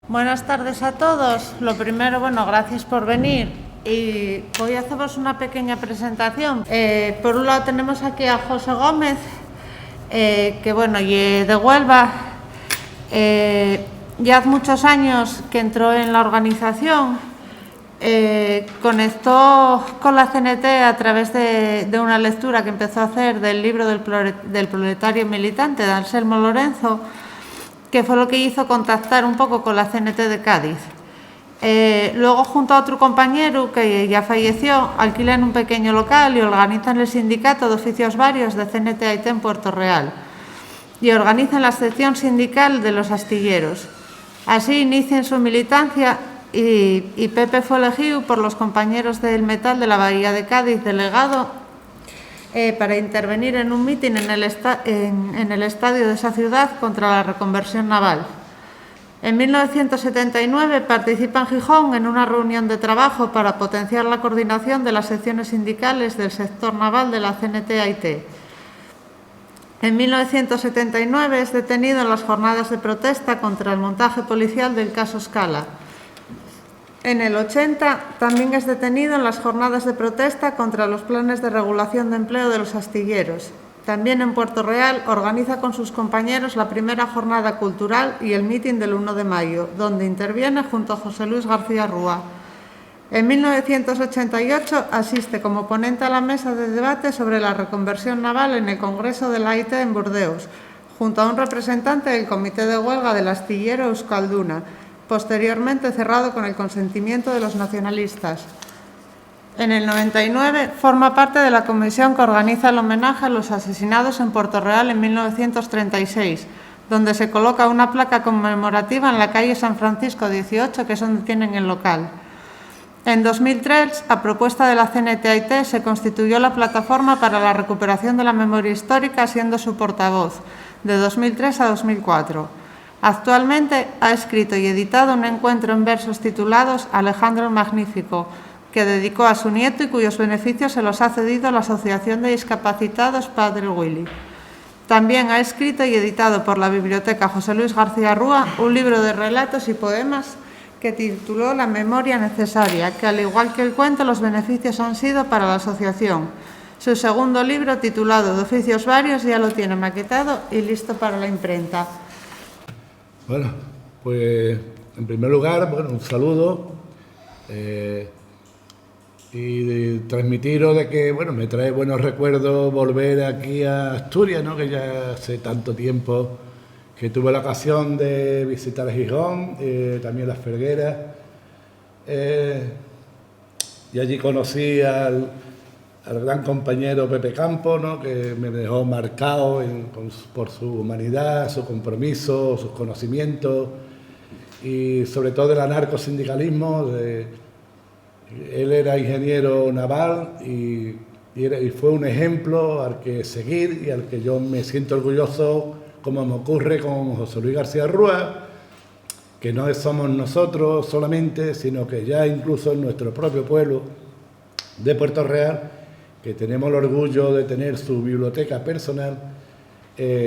Buenas tardes a todos. Lo primero, gracias por venir y voy a haceros una pequeña presentación. Por un lado tenemos aquí a José Gómez, que y de Huelva. Ya hace muchos años que entró en la organización, conectó con la CNT a través de una lectura que empezó a hacer del libro del proletario militante de Anselmo Lorenzo, que fue lo que hizo contactar un poco con la CNT de Cádiz. Luego, junto a otro compañero que ya falleció, alquilan un pequeño local y organizan el sindicato de oficios varios de CNT en Puerto Real y organizan la sección sindical de los astilleros. Así inician su militancia y Pepe fue elegido por los compañeros del metal de la Bahía de Cádiz, delegado, para intervenir en un mitin en el estadio de esa ciudad contra la reconversión naval. En 1979 participa en Gijón en una reunión de trabajo para potenciar la coordinación de las secciones sindicales del sector naval de la CNT-AIT. En 1979 es detenido en las jornadas de protesta contra el montaje policial del caso Scala. En el 80 también es detenido en las jornadas de protesta contra los planes de regulación de empleo de los astilleros. También en Puerto Real organiza con sus compañeros la primera jornada cultural y el mitin del 1 de mayo, donde interviene junto a José Luis García Rúa. En 1988 asiste como ponente a la mesa de debate sobre la reconversión naval en el Congreso de la AIT en Burdeos, junto a un representante del Comité de Huelga del astillero Euskalduna, posteriormente cerrado con el consentimiento de los nacionalistas. En el 99 forma parte de la comisión que organiza el homenaje a los asesinados en Puerto Real en 1936, donde se coloca una placa conmemorativa en la calle San Francisco 18, que es donde tienen el local. En 2003, a propuesta de la CNT-AIT, se constituyó la Plataforma para la Recuperación de la Memoria Histórica, siendo su portavoz, de 2003 a 2004. Actualmente ha escrito y editado un encuentro en versos titulados Alejandro el Magnífico, que dedicó a su nieto y cuyos beneficios se los ha cedido la Asociación de Discapacitados Padre Willy. También ha escrito y editado por la Biblioteca José Luis García Rúa un libro de relatos y poemas que tituló La Memoria Necesaria, que al igual que el cuento, los beneficios han sido para la asociación. Su segundo libro, titulado De oficios varios, ya lo tiene maquetado y listo para la imprenta. Bueno, pues en primer lugar, un saludo y transmitiros de que, me trae buenos recuerdos volver aquí a Asturias, ¿no? Que ya hace tanto tiempo que tuve la ocasión de visitar Gijón, también Las Fergueras, y allí conocí al gran compañero Pepe Campo, ¿no? Que me dejó marcado por su humanidad, su compromiso, sus conocimientos y sobre todo del anarcosindicalismo. Él era ingeniero naval y fue un ejemplo al que seguir y al que yo me siento orgulloso, como me ocurre con José Luis García Rúa, que no somos nosotros solamente, sino que ya incluso en nuestro propio pueblo de Puerto Real, que tenemos el orgullo de tener su biblioteca personal,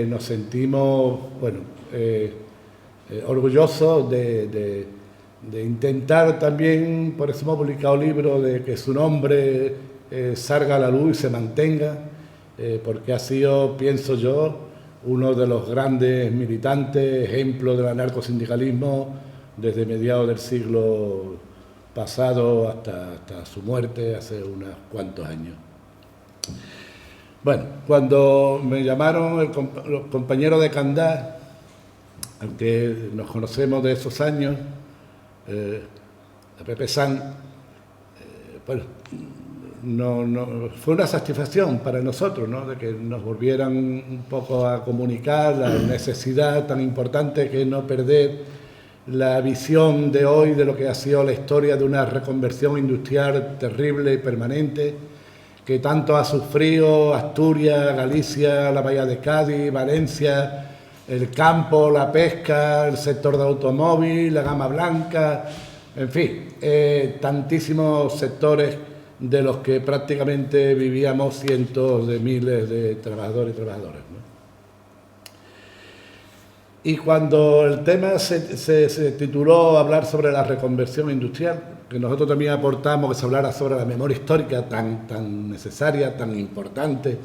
nos sentimos orgullosos de intentar también, por eso hemos publicado libros, de que su nombre salga a la luz y se mantenga, porque ha sido, pienso yo, uno de los grandes militantes, ejemplos del anarcosindicalismo desde mediados del siglo pasado hasta su muerte hace unos cuantos años. Cuando me llamaron los compañeros de Candás, aunque nos conocemos de esos años, a Pepe San, fue una satisfacción para nosotros, ¿no? De que nos volvieran un poco a comunicar la necesidad tan importante que es no perder la visión de hoy de lo que ha sido la historia de una reconversión industrial terrible y permanente, que tanto ha sufrido Asturias, Galicia, la Bahía de Cádiz, Valencia, el campo, la pesca, el sector de automóvil, la gama blanca, en fin, tantísimos sectores de los que prácticamente vivíamos cientos de miles de trabajadores y trabajadoras, ¿no? Y cuando el tema se tituló Hablar sobre la reconversión industrial, que nosotros también aportamos que se hablara sobre la memoria histórica tan necesaria, tan importante,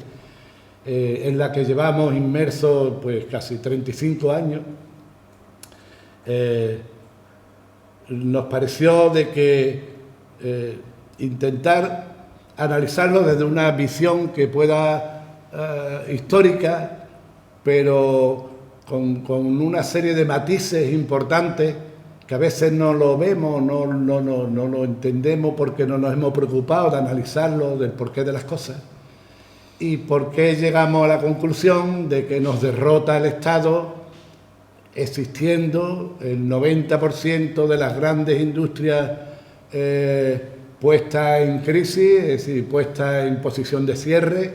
en la que llevamos inmersos pues casi 35 años, nos pareció de que intentar analizarlo desde una visión que pueda histórica, pero con una serie de matices importantes que a veces no lo vemos, no lo entendemos porque no nos hemos preocupado de analizarlo, del porqué de las cosas, y por qué llegamos a la conclusión de que nos derrota el Estado existiendo el 90% de las grandes industrias puestas en crisis, es decir, puestas en posición de cierre,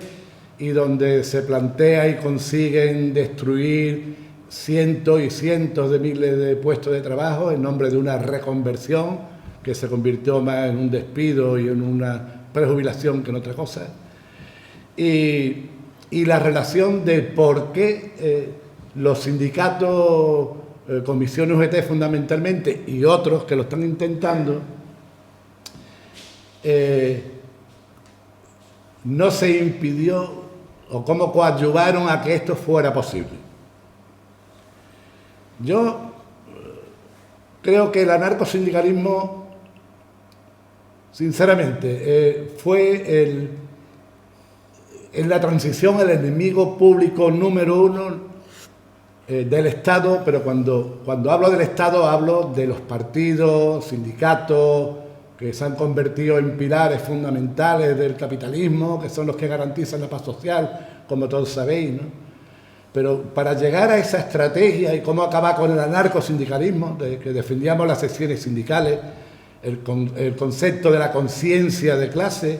y donde se plantea y consiguen destruir cientos y cientos de miles de puestos de trabajo en nombre de una reconversión que se convirtió más en un despido y en una prejubilación que en otra cosa. Y la relación de por qué los sindicatos, Comisión UGT fundamentalmente, y otros que lo están intentando, no se impidió o cómo coadyuvaron a que esto fuera posible. Yo creo que el anarcosindicalismo, sinceramente, fue en la transición el enemigo público número uno del Estado, pero cuando hablo del Estado hablo de los partidos, sindicatos, que se han convertido en pilares fundamentales del capitalismo, que son los que garantizan la paz social, como todos sabéis, ¿no? Pero para llegar a esa estrategia y cómo acabar con el anarcosindicalismo, que defendíamos las secciones sindicales, el concepto de la conciencia de clase,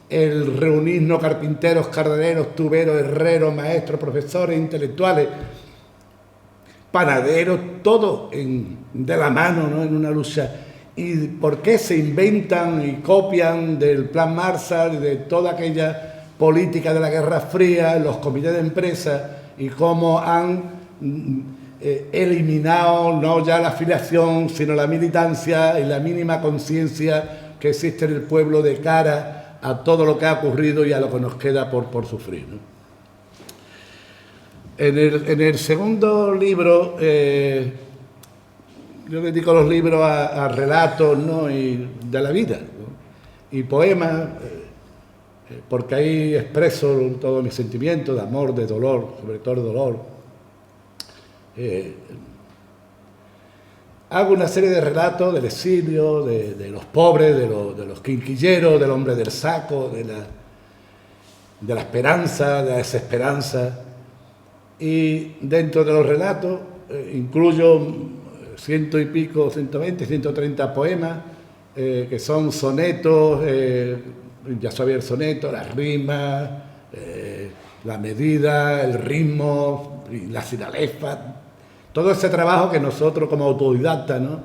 el reunirnos carpinteros, cardeneros, tuberos, herreros, maestros, profesores, intelectuales, panaderos, todo de la mano, ¿no? En una lucha. ¿Y por qué se inventan y copian del Plan Marshall, de toda aquella política de la Guerra Fría, los comités de empresa, y cómo han eliminado no ya la afiliación, sino la militancia y la mínima conciencia que existe en el pueblo de cara a todo lo que ha ocurrido y a lo que nos queda por sufrir, ¿no? En el segundo libro, yo dedico los libros a relatos, ¿no? Y de la vida, ¿no? Y poemas, porque ahí expreso todos mis sentimientos de amor, de dolor, sobre todo de dolor. Hago una serie de relatos del exilio, de los pobres, de los quinquilleros, del hombre del saco, de la esperanza, de la desesperanza. Y dentro de los relatos incluyo 100 y pico, 120, 130 poemas, que son sonetos, ya sabía el soneto, las rimas, la medida, el ritmo, la sinalefa, todo ese trabajo que nosotros como autodidactas, ¿no?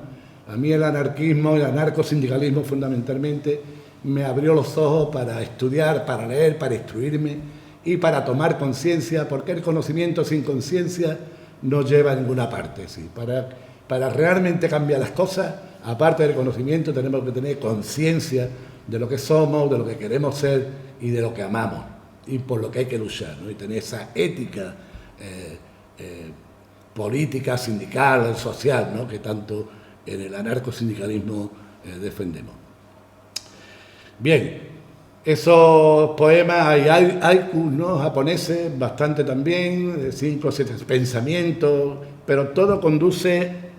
A mí el anarquismo, el anarcosindicalismo fundamentalmente, me abrió los ojos para estudiar, para leer, para instruirme y para tomar conciencia, porque el conocimiento sin conciencia no lleva a ninguna parte, ¿sí? Para realmente cambiar las cosas, aparte del conocimiento, tenemos que tener conciencia de lo que somos, de lo que queremos ser y de lo que amamos, y por lo que hay que luchar, ¿no? Y tener esa ética política, sindical, social, ¿no? Que tanto en el anarcosindicalismo defendemos. Bien, esos poemas, hay haikus, ¿no? Japoneses, bastante también, 5 o 7 pensamientos, pero todo conduce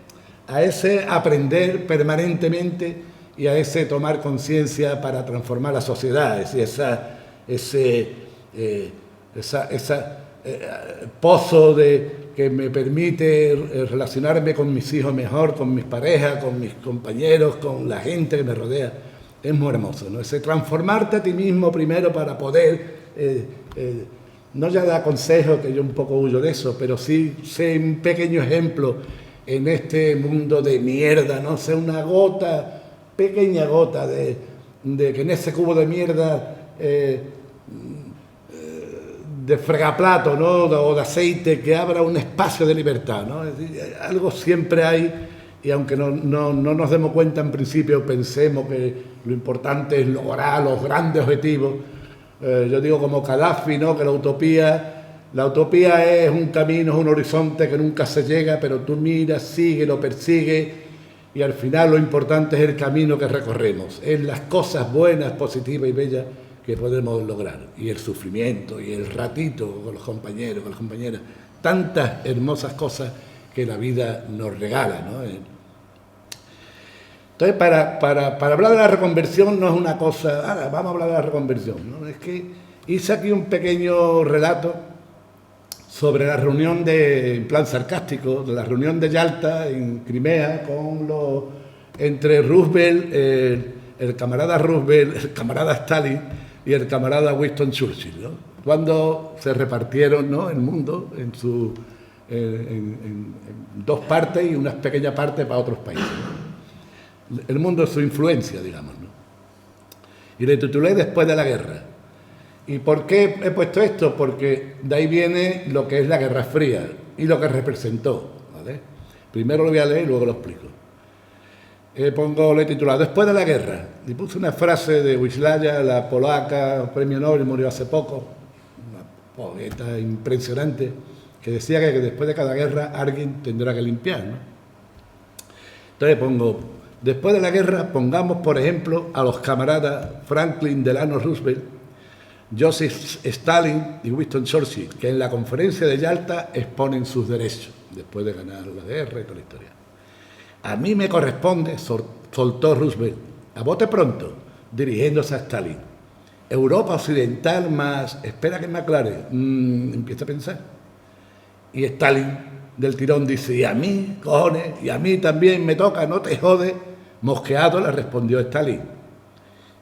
a ese aprender permanentemente y a ese tomar conciencia para transformar la sociedad, es decir, ese pozo que me permite relacionarme con mis hijos mejor, con mis parejas, con mis compañeros, con la gente que me rodea. Es muy hermoso, ¿no? Ese transformarte a ti mismo primero para poder, no ya dar consejos, que yo un poco huyo de eso, pero sí ser un pequeño ejemplo en este mundo de mierda, ¿no? Ser una gota, pequeña gota de que en ese cubo de mierda de fregaplato, ¿no? O de aceite, que abra un espacio de libertad, ¿no? Es decir, algo siempre hay, y aunque no nos demos cuenta en principio, pensemos que lo importante es lograr los grandes objetivos. Yo digo como Gaddafi, ¿no? Que la utopía es un camino, es un horizonte que nunca se llega, pero tú miras, sigues, lo persigues, y al final lo importante es el camino que recorremos, es las cosas buenas, positivas y bellas que podemos lograr, y el sufrimiento, y el ratito con los compañeros, con las compañeras, tantas hermosas cosas que la vida nos regala, ¿no? Entonces, para hablar de la reconversión no es una cosa, ahora vamos a hablar de la reconversión, ¿no? Es que hice aquí un pequeño relato sobre la reunión en plan sarcástico, de la reunión de Yalta en Crimea entre Roosevelt, el camarada Roosevelt, el camarada Stalin y el camarada Winston Churchill, ¿no? Cuando se repartieron, ¿no?, el mundo en dos partes y unas pequeñas partes para otros países, ¿no? El mundo es su influencia, digamos, ¿no? Y le titulé Después de la guerra. ¿Y por qué he puesto esto? Porque de ahí viene lo que es la Guerra Fría y lo que representó, ¿vale? Primero lo voy a leer y luego lo explico. Le he titulado Después de la guerra, y puse una frase de Wisława, la polaca, premio Nobel, murió hace poco, una poeta impresionante, que decía que después de cada guerra alguien tendrá que limpiar, ¿no? Entonces pongo, después de la guerra pongamos por ejemplo a los camaradas Franklin Delano Roosevelt, Joseph Stalin y Winston Churchill, que en la conferencia de Yalta exponen sus derechos, después de ganar la guerra y toda la historia. A mí me corresponde, soltó Roosevelt, a bote pronto, dirigiéndose a Stalin. Europa occidental más, espera que me aclare, empieza a pensar. Y Stalin del tirón dice, y a mí, cojones, y a mí también me toca, no te jode. Mosqueado le respondió Stalin.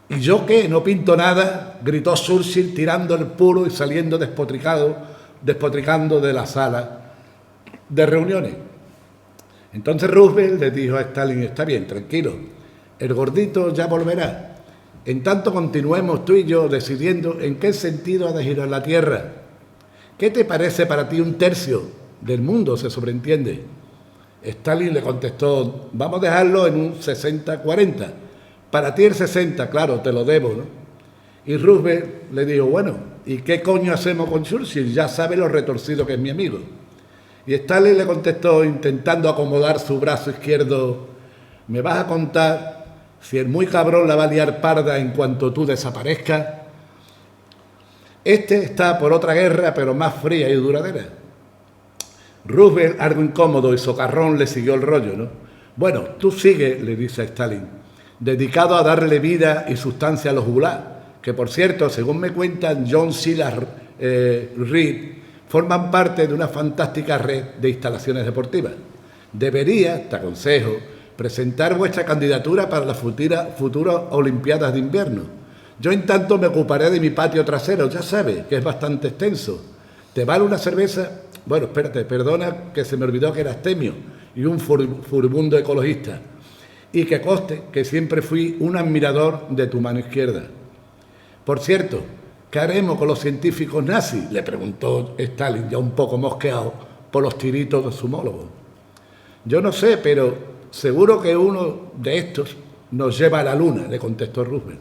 ¿Y yo qué? No pinto nada, gritó Churchill tirando el puro y saliendo despotricando de la sala de reuniones. Entonces Roosevelt le dijo a Stalin, está bien, tranquilo, el gordito ya volverá. En tanto continuemos tú y yo decidiendo en qué sentido ha de girar la Tierra. ¿Qué te parece para ti un tercio del mundo, se sobreentiende? Stalin le contestó, vamos a dejarlo en un 60-40. Para ti el 60, claro, te lo debo, ¿no? Y Roosevelt le dijo, bueno, ¿y qué coño hacemos con Churchill? Ya sabe lo retorcido que es mi amigo. Y Stalin le contestó, intentando acomodar su brazo izquierdo, ¿me vas a contar si el muy cabrón la va a liar parda en cuanto tú desaparezcas? Este está por otra guerra, pero más fría y duradera. Roosevelt, algo incómodo y socarrón, le siguió el rollo, ¿no? Bueno, tú sigue, le dice a Stalin, dedicado a darle vida y sustancia a los gulags, que por cierto, según me cuentan John Silas Reed, forman parte de una fantástica red de instalaciones deportivas. Debería, te aconsejo, presentar vuestra candidatura para las futuras Olimpiadas de invierno. Yo en tanto me ocuparé de mi patio trasero, ya sabes, que es bastante extenso. ¿Te vale una cerveza? Bueno, espérate, perdona que se me olvidó que eras temio y un furibundo ecologista. Y que conste que siempre fui un admirador de tu mano izquierda. Por cierto, ¿qué haremos con los científicos nazis?, le preguntó Stalin, ya un poco mosqueado por los tiritos de su homólogo. Yo no sé, pero seguro que uno de estos nos lleva a la luna, le contestó Roosevelt.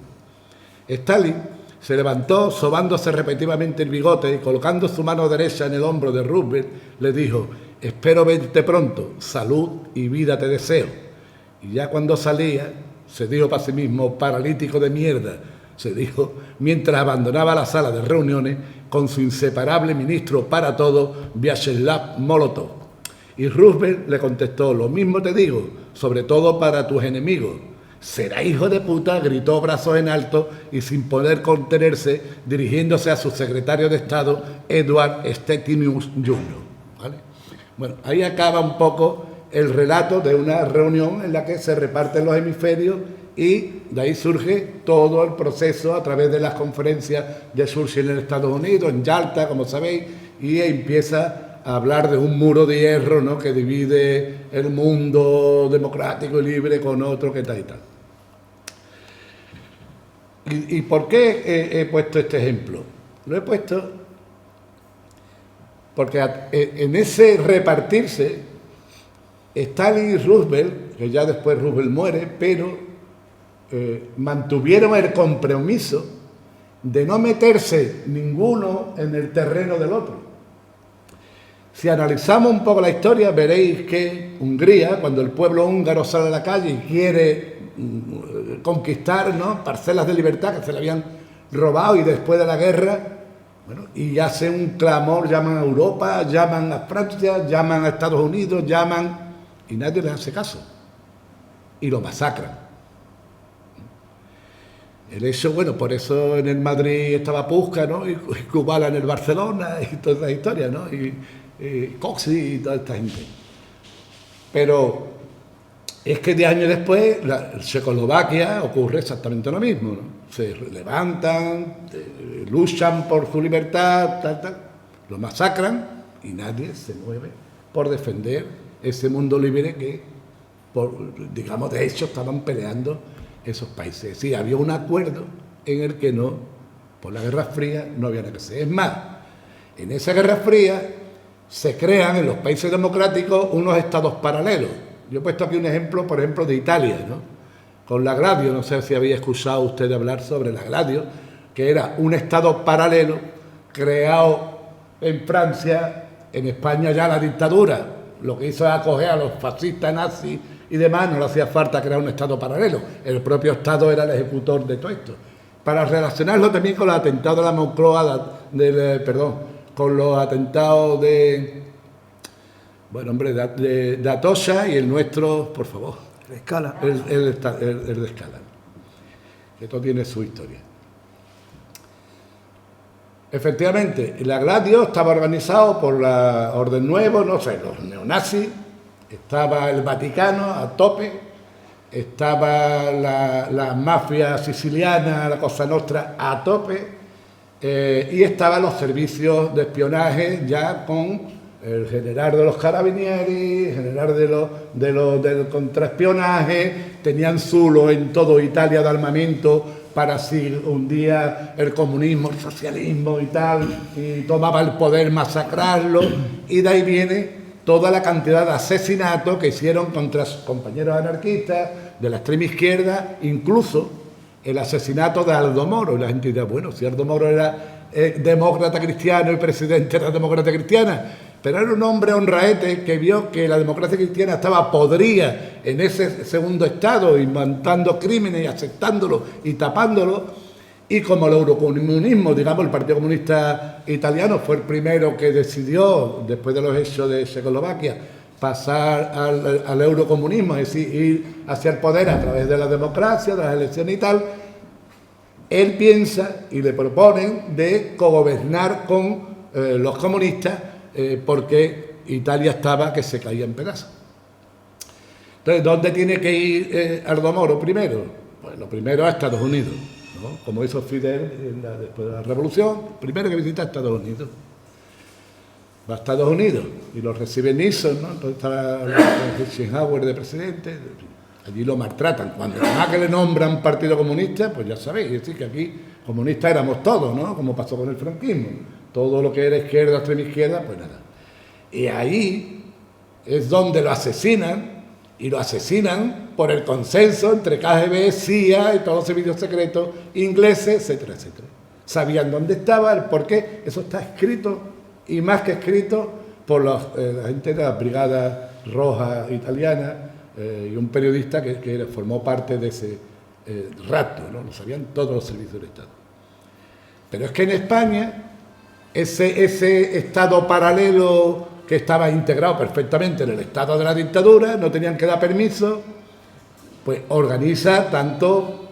Stalin se levantó, sobándose repetidamente el bigote y colocando su mano derecha en el hombro de Roosevelt, le dijo, espero verte pronto, salud y vida te deseo. Y ya cuando salía, se dijo para sí mismo, paralítico de mierda, se dijo, mientras abandonaba la sala de reuniones con su inseparable ministro para todo, Vyacheslav Molotov. Y Roosevelt le contestó, lo mismo te digo, sobre todo para tus enemigos. Será hijo de puta, gritó brazos en alto y sin poder contenerse, dirigiéndose a su secretario de Estado, Edward Stettinius Jr. ¿Vale? Bueno, ahí acaba un poco el relato de una reunión en la que se reparten los hemisferios y de ahí surge todo el proceso a través de las conferencias de Churchill en Estados Unidos, en Yalta, como sabéis, y empieza a hablar de un muro de hierro, ¿no?, que divide el mundo democrático y libre con otro que tal y tal. ¿Y por qué he puesto este ejemplo? Lo he puesto porque en ese repartirse, Stalin y Roosevelt, que ya después Roosevelt muere, pero mantuvieron el compromiso de no meterse ninguno en el terreno del otro. Si analizamos un poco la historia, veréis que Hungría, cuando el pueblo húngaro sale a la calle y quiere conquistar, ¿no?, parcelas de libertad que se le habían robado, y después de la guerra, bueno, y hace un clamor, llaman a Europa, llaman a Francia, llaman a Estados Unidos, y nadie les hace caso. Y lo masacran. El hecho, bueno, por eso en el Madrid estaba Puska, ¿no?, y Kubala en el Barcelona, y toda esa historia, ¿no?, y Coxi y toda esta gente. Pero es que 10 años después, en Checoslovaquia ocurre exactamente lo mismo, ¿no? Se levantan, luchan por su libertad, lo masacran, y nadie se mueve por defender ese mundo libre que, digamos, de hecho estaban peleando esos países. Sí, había un acuerdo en el que no, por la Guerra Fría, no había nada que hacer. Es más, en esa Guerra Fría se crean en los países democráticos unos estados paralelos. Yo he puesto aquí un ejemplo, por ejemplo, de Italia, ¿no?, con la Gladio. No sé si había escuchado usted hablar sobre la Gladio, que era un estado paralelo creado en Francia, en España ya la dictadura. Lo que hizo es acoger a los fascistas nazis y demás, no le hacía falta crear un estado paralelo. El propio estado era el ejecutor de todo esto. Para relacionarlo también con los atentados de la Moncloa, con los atentados de Atocha y el nuestro, por favor. Escala. El de Escala. Esto tiene su historia. Efectivamente, la Gladio estaba organizado por la Orden Nuevo, no sé, los neonazis, estaba el Vaticano a tope, estaba la mafia siciliana, la Cosa Nostra a tope, y estaban los servicios de espionaje ya con el general de los Carabinieri, el general del contraespionaje. Tenían zulo en toda Italia de armamento para si un día el comunismo, el socialismo y tal, y tomaba el poder, masacrarlo, y de ahí viene toda la cantidad de asesinatos que hicieron contra sus compañeros anarquistas de la extrema izquierda, incluso el asesinato de Aldo Moro. Y la gente dirá, bueno, si Aldo Moro era demócrata cristiano, el presidente era demócrata cristiana, pero era un hombre honraete que vio que la democracia cristiana estaba podrida en ese segundo estado, inventando crímenes y aceptándolo y tapándolo. Y como el eurocomunismo, digamos, el Partido Comunista Italiano fue el primero que decidió, después de los hechos de Checoslovaquia, pasar al eurocomunismo, es decir, ir hacia el poder a través de la democracia, de las elecciones y tal, él piensa y le proponen de cogobernar con los comunistas, porque Italia estaba que se caía en pedazos. Entonces, ¿dónde tiene que ir Aldo Moro primero? Pues lo primero a Estados Unidos, ¿no? Como hizo Fidel después de la Revolución, primero que visita Estados Unidos. Va a Estados Unidos y lo recibe Nixon, ¿no? Entonces está Eisenhower de presidente. Allí lo maltratan. Cuando más que le nombran Partido Comunista, pues ya sabéis, es decir, que aquí comunistas éramos todos, ¿no? Como pasó con el franquismo. Todo lo que era izquierda, extrema izquierda, pues nada. Y ahí es donde lo asesinan, y lo asesinan por el consenso entre KGB, CIA y todos los servicios secretos ingleses, etcétera, etcétera. Sabían dónde estaba, el porqué. Eso está escrito, y más que escrito, por la gente de la Brigada Roja Italiana, y un periodista que formó parte de ese rapto, ¿no? Lo sabían todos los servicios del Estado. Pero es que en España, ese Estado paralelo que estaba integrado perfectamente en el Estado de la dictadura, no tenían que dar permiso, pues organiza tanto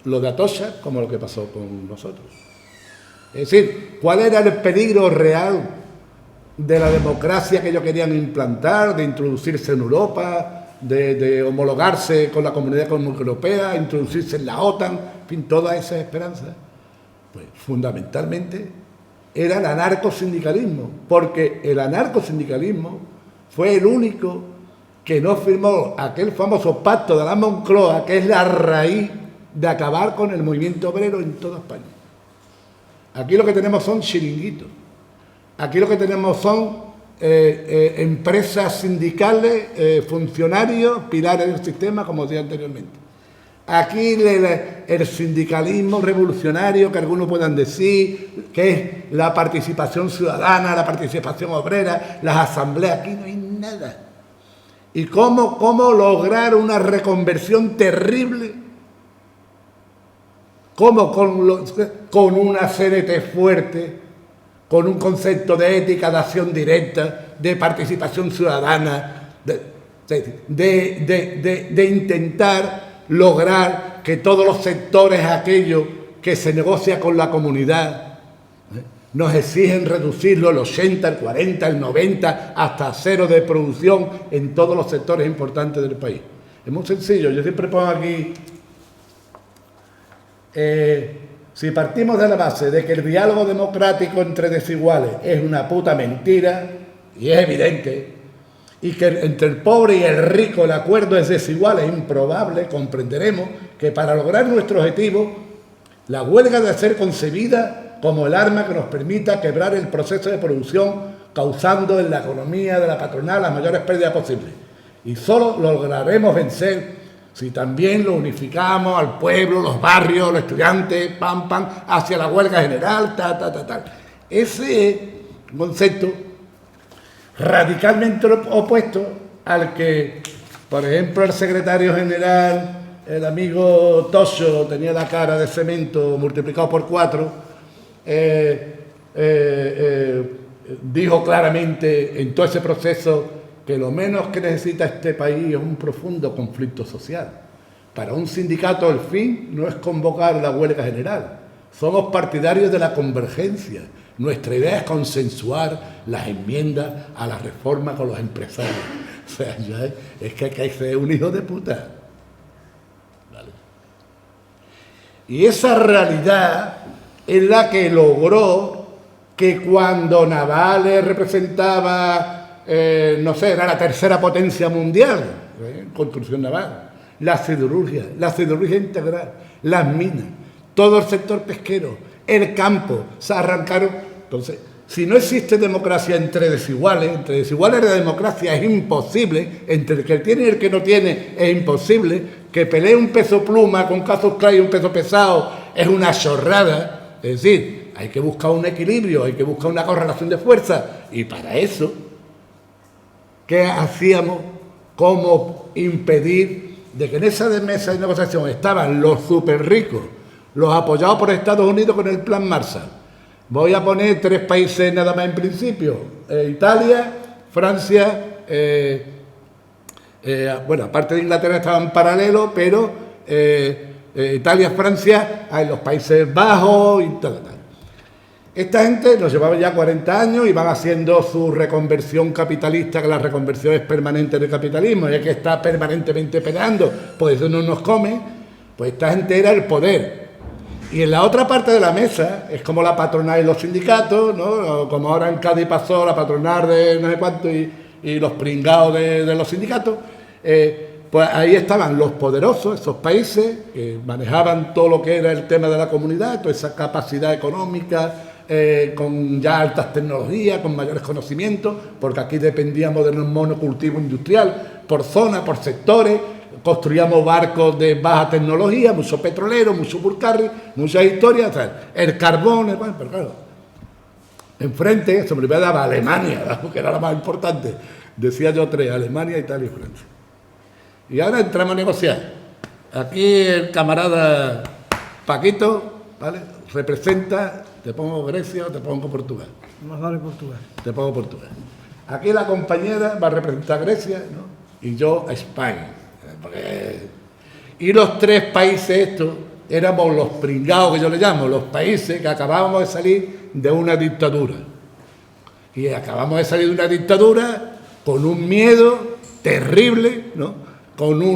lo de Atocha como lo que pasó con nosotros. Es decir, ¿cuál era el peligro real de la democracia que ellos querían implantar, de introducirse en Europa, de homologarse con la Comunidad Económica Europea, introducirse en la OTAN, en fin, todas esas esperanzas? Pues fundamentalmente era el anarcosindicalismo, porque el anarcosindicalismo fue el único que no firmó aquel famoso pacto de la Moncloa, que es la raíz de acabar con el movimiento obrero en toda España. Aquí lo que tenemos son chiringuitos. Aquí lo que tenemos son empresas sindicales, funcionarios, pilares del sistema, como decía anteriormente. Aquí el sindicalismo revolucionario, que algunos puedan decir, que es la participación ciudadana, la participación obrera, las asambleas, aquí no hay nada. ¿Y cómo lograr una reconversión terrible? ¿Cómo con una CNT fuerte, con un concepto de ética, de acción directa, de participación ciudadana, de intentar lograr que todos los sectores, aquellos que se negocia con la comunidad, nos exigen reducirlo el 80, el 40, el 90, hasta cero de producción en todos los sectores importantes del país? Es muy sencillo. Yo siempre pongo aquí, si partimos de la base de que el diálogo democrático entre desiguales es una puta mentira, y es evidente, y que entre el pobre y el rico el acuerdo es desigual, es improbable, comprenderemos que para lograr nuestro objetivo, la huelga debe ser concebida como el arma que nos permita quebrar el proceso de producción, causando en la economía de la patronal las mayores pérdidas posibles. Y solo lograremos vencer si también lo unificamos al pueblo, los barrios, los estudiantes, hacia la huelga general, tal. Ese es un concepto radicalmente opuesto al que, por ejemplo, el secretario general, el amigo Tosso, tenía la cara de cemento multiplicado por 4, dijo claramente en todo ese proceso que lo menos que necesita este país es un profundo conflicto social. Para un sindicato el fin no es convocar la huelga general. Somos partidarios de la convergencia. Nuestra idea es consensuar las enmiendas a la reforma con los empresarios. O sea, es que hay que ser un hijo de puta. ¿Vale? Y esa realidad es la que logró que cuando Navales representaba, no sé, era la tercera potencia mundial, construcción naval, la siderurgia integral, las minas, todo el sector pesquero, el campo, se arrancaron. Entonces, si no existe democracia entre desiguales la democracia es imposible, entre el que tiene y el que no tiene es imposible, que pelee un peso pluma con casos claros y un peso pesado es una chorrada. Es decir, hay que buscar un equilibrio, hay que buscar una correlación de fuerza, y para eso, ¿qué hacíamos? ¿Cómo impedir de que en esa mesa de negociación estaban los súper ricos, los apoyados por Estados Unidos con el Plan Marshall? Voy a poner 3 países nada más en principio: Italia, Francia, bueno, aparte de Inglaterra estaban paralelos, pero Italia, Francia, hay los Países Bajos y tal. Esta gente nos llevaba ya 40 años y van haciendo su reconversión capitalista, que la reconversión es permanente del capitalismo, y es que está permanentemente peleando, pues eso no nos come. Pues esta gente era el poder. Y en la otra parte de la mesa es como la patronal y los sindicatos, ¿no? Como ahora en Cádiz pasó la patronal de no sé cuánto y los pringados de los sindicatos. Pues ahí estaban los poderosos, esos países que manejaban todo lo que era el tema de la comunidad, toda esa capacidad económica, con ya altas tecnologías, con mayores conocimientos, porque aquí dependíamos de un monocultivo industrial, por zona, por sectores. Construíamos barcos de baja tecnología, mucho petrolero, mucho burcarri, muchas historias, o sea, el carbón, bueno, pero claro, enfrente se me daba Alemania, que era la más importante. Decía yo 3, Alemania, Italia y Francia. Y ahora entramos a negociar. Aquí el camarada Paquito, ¿vale?, representa, te pongo Grecia o te pongo Portugal. Más vale Portugal. Te pongo Portugal. Aquí la compañera va a representar a Grecia, ¿no?, y yo a España. Y los 3 países estos éramos los pringados, que yo le llamo, los países que acabábamos de salir de una dictadura. Y acabamos de salir de una dictadura con un miedo terrible, ¿no?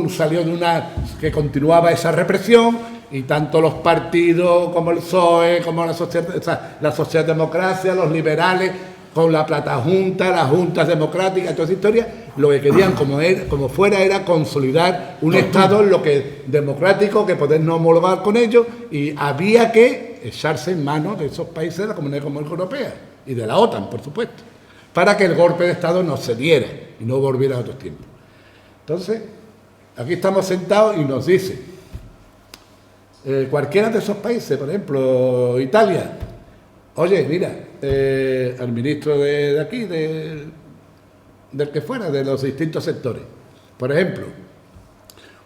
Salió de una que continuaba esa represión, y tanto los partidos como el PSOE, como la socialdemocracia, los liberales, con la Platajunta, las juntas democráticas, toda esa historia, lo que querían como fuera era consolidar un Estado en lo que democrático, que poder no homologar con ellos, y había que echarse en manos de esos países de la Comunidad Económica Europea. y de la OTAN, por supuesto, para que el golpe de Estado no se diera y no volviera a otros tiempos. Entonces, aquí estamos sentados y nos dice, cualquiera de esos países, por ejemplo, Italia, oye, mira, al ministro de aquí, del que fuera, de los distintos sectores, por ejemplo,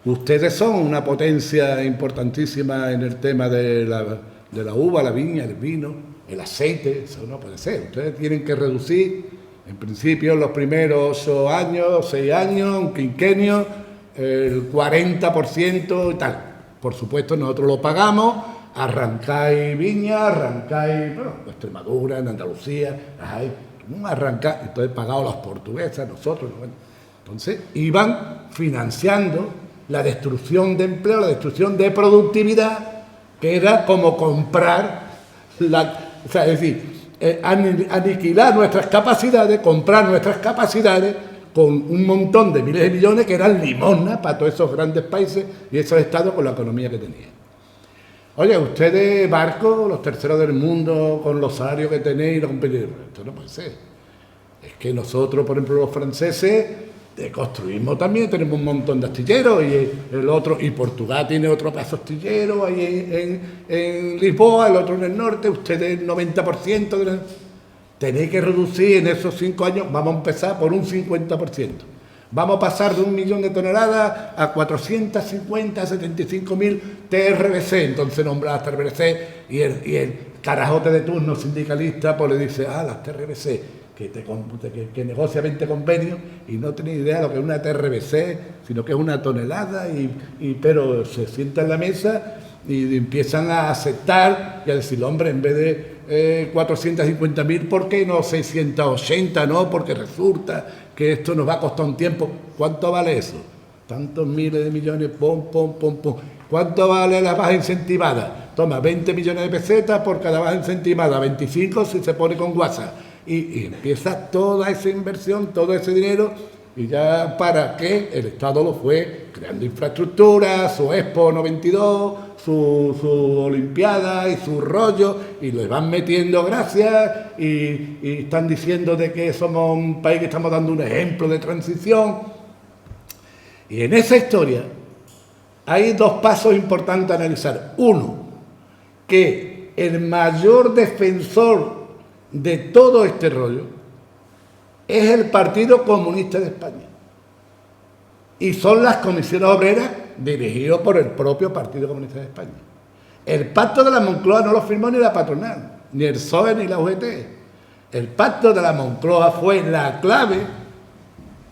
ustedes son una potencia importantísima en el tema de la uva, la viña, el vino, el aceite, eso no puede ser. Ustedes tienen que reducir, en principio, los primeros 8 años, 6 años, un quinquenio, el 40% y tal. Por supuesto, nosotros lo pagamos, arrancáis viña, arrancáis, bueno, en Extremadura, en Andalucía, arrancáis, entonces pagados los portugueses, nosotros, bueno. Entonces, iban financiando la destrucción de empleo, la destrucción de productividad, que era como comprar, o sea, es decir, aniquilar nuestras capacidades, comprar nuestras capacidades con un montón de miles de millones que eran limosna para todos esos grandes países y esos estados con la economía que tenían. Oye, ustedes, barcos, los terceros del mundo, con los salarios que tenéis, los competidores, esto no puede ser. Es que nosotros, por ejemplo, los franceses, construimos también, tenemos un montón de astilleros, y Portugal tiene otro pedazo astillero, ahí en Lisboa, el otro en el norte, ustedes el 90%, tenéis que reducir en esos 5 años, vamos a empezar por un 50%. Vamos a pasar de 1 millón de toneladas a 450, 75.000 TRBC, entonces nombra las TRBC y el carajote de turno sindicalista pues le dice, las TRBC, que negocia 20 convenios y no tiene idea de lo que es una TRBC, sino que es una tonelada, pero se sienta en la mesa y empiezan a aceptar y a decir, hombre, en vez de 450.000, ¿por qué no 680? No, porque resulta que esto nos va a costar un tiempo. ¿Cuánto vale eso? Tantos miles de millones, pum. ¿Cuánto vale la baja incentivada? Toma, 20 millones de pesetas por cada baja incentivada, 25 si se pone con WhatsApp. Y empieza toda esa inversión, todo ese dinero, y ya para qué el Estado lo fue creando infraestructura, su Expo 92, su Olimpiada y su rollo, y le van metiendo gracias, y están diciendo de que somos un país que estamos dando un ejemplo de transición. Y en esa historia hay 2 pasos importantes a analizar. Uno, que el mayor defensor de todo este rollo es el Partido Comunista de España y son las comisiones obreras dirigidas por el propio Partido Comunista de España. El pacto de la Moncloa no lo firmó ni la patronal, ni el PSOE ni la UGT. El pacto de la Moncloa fue la clave,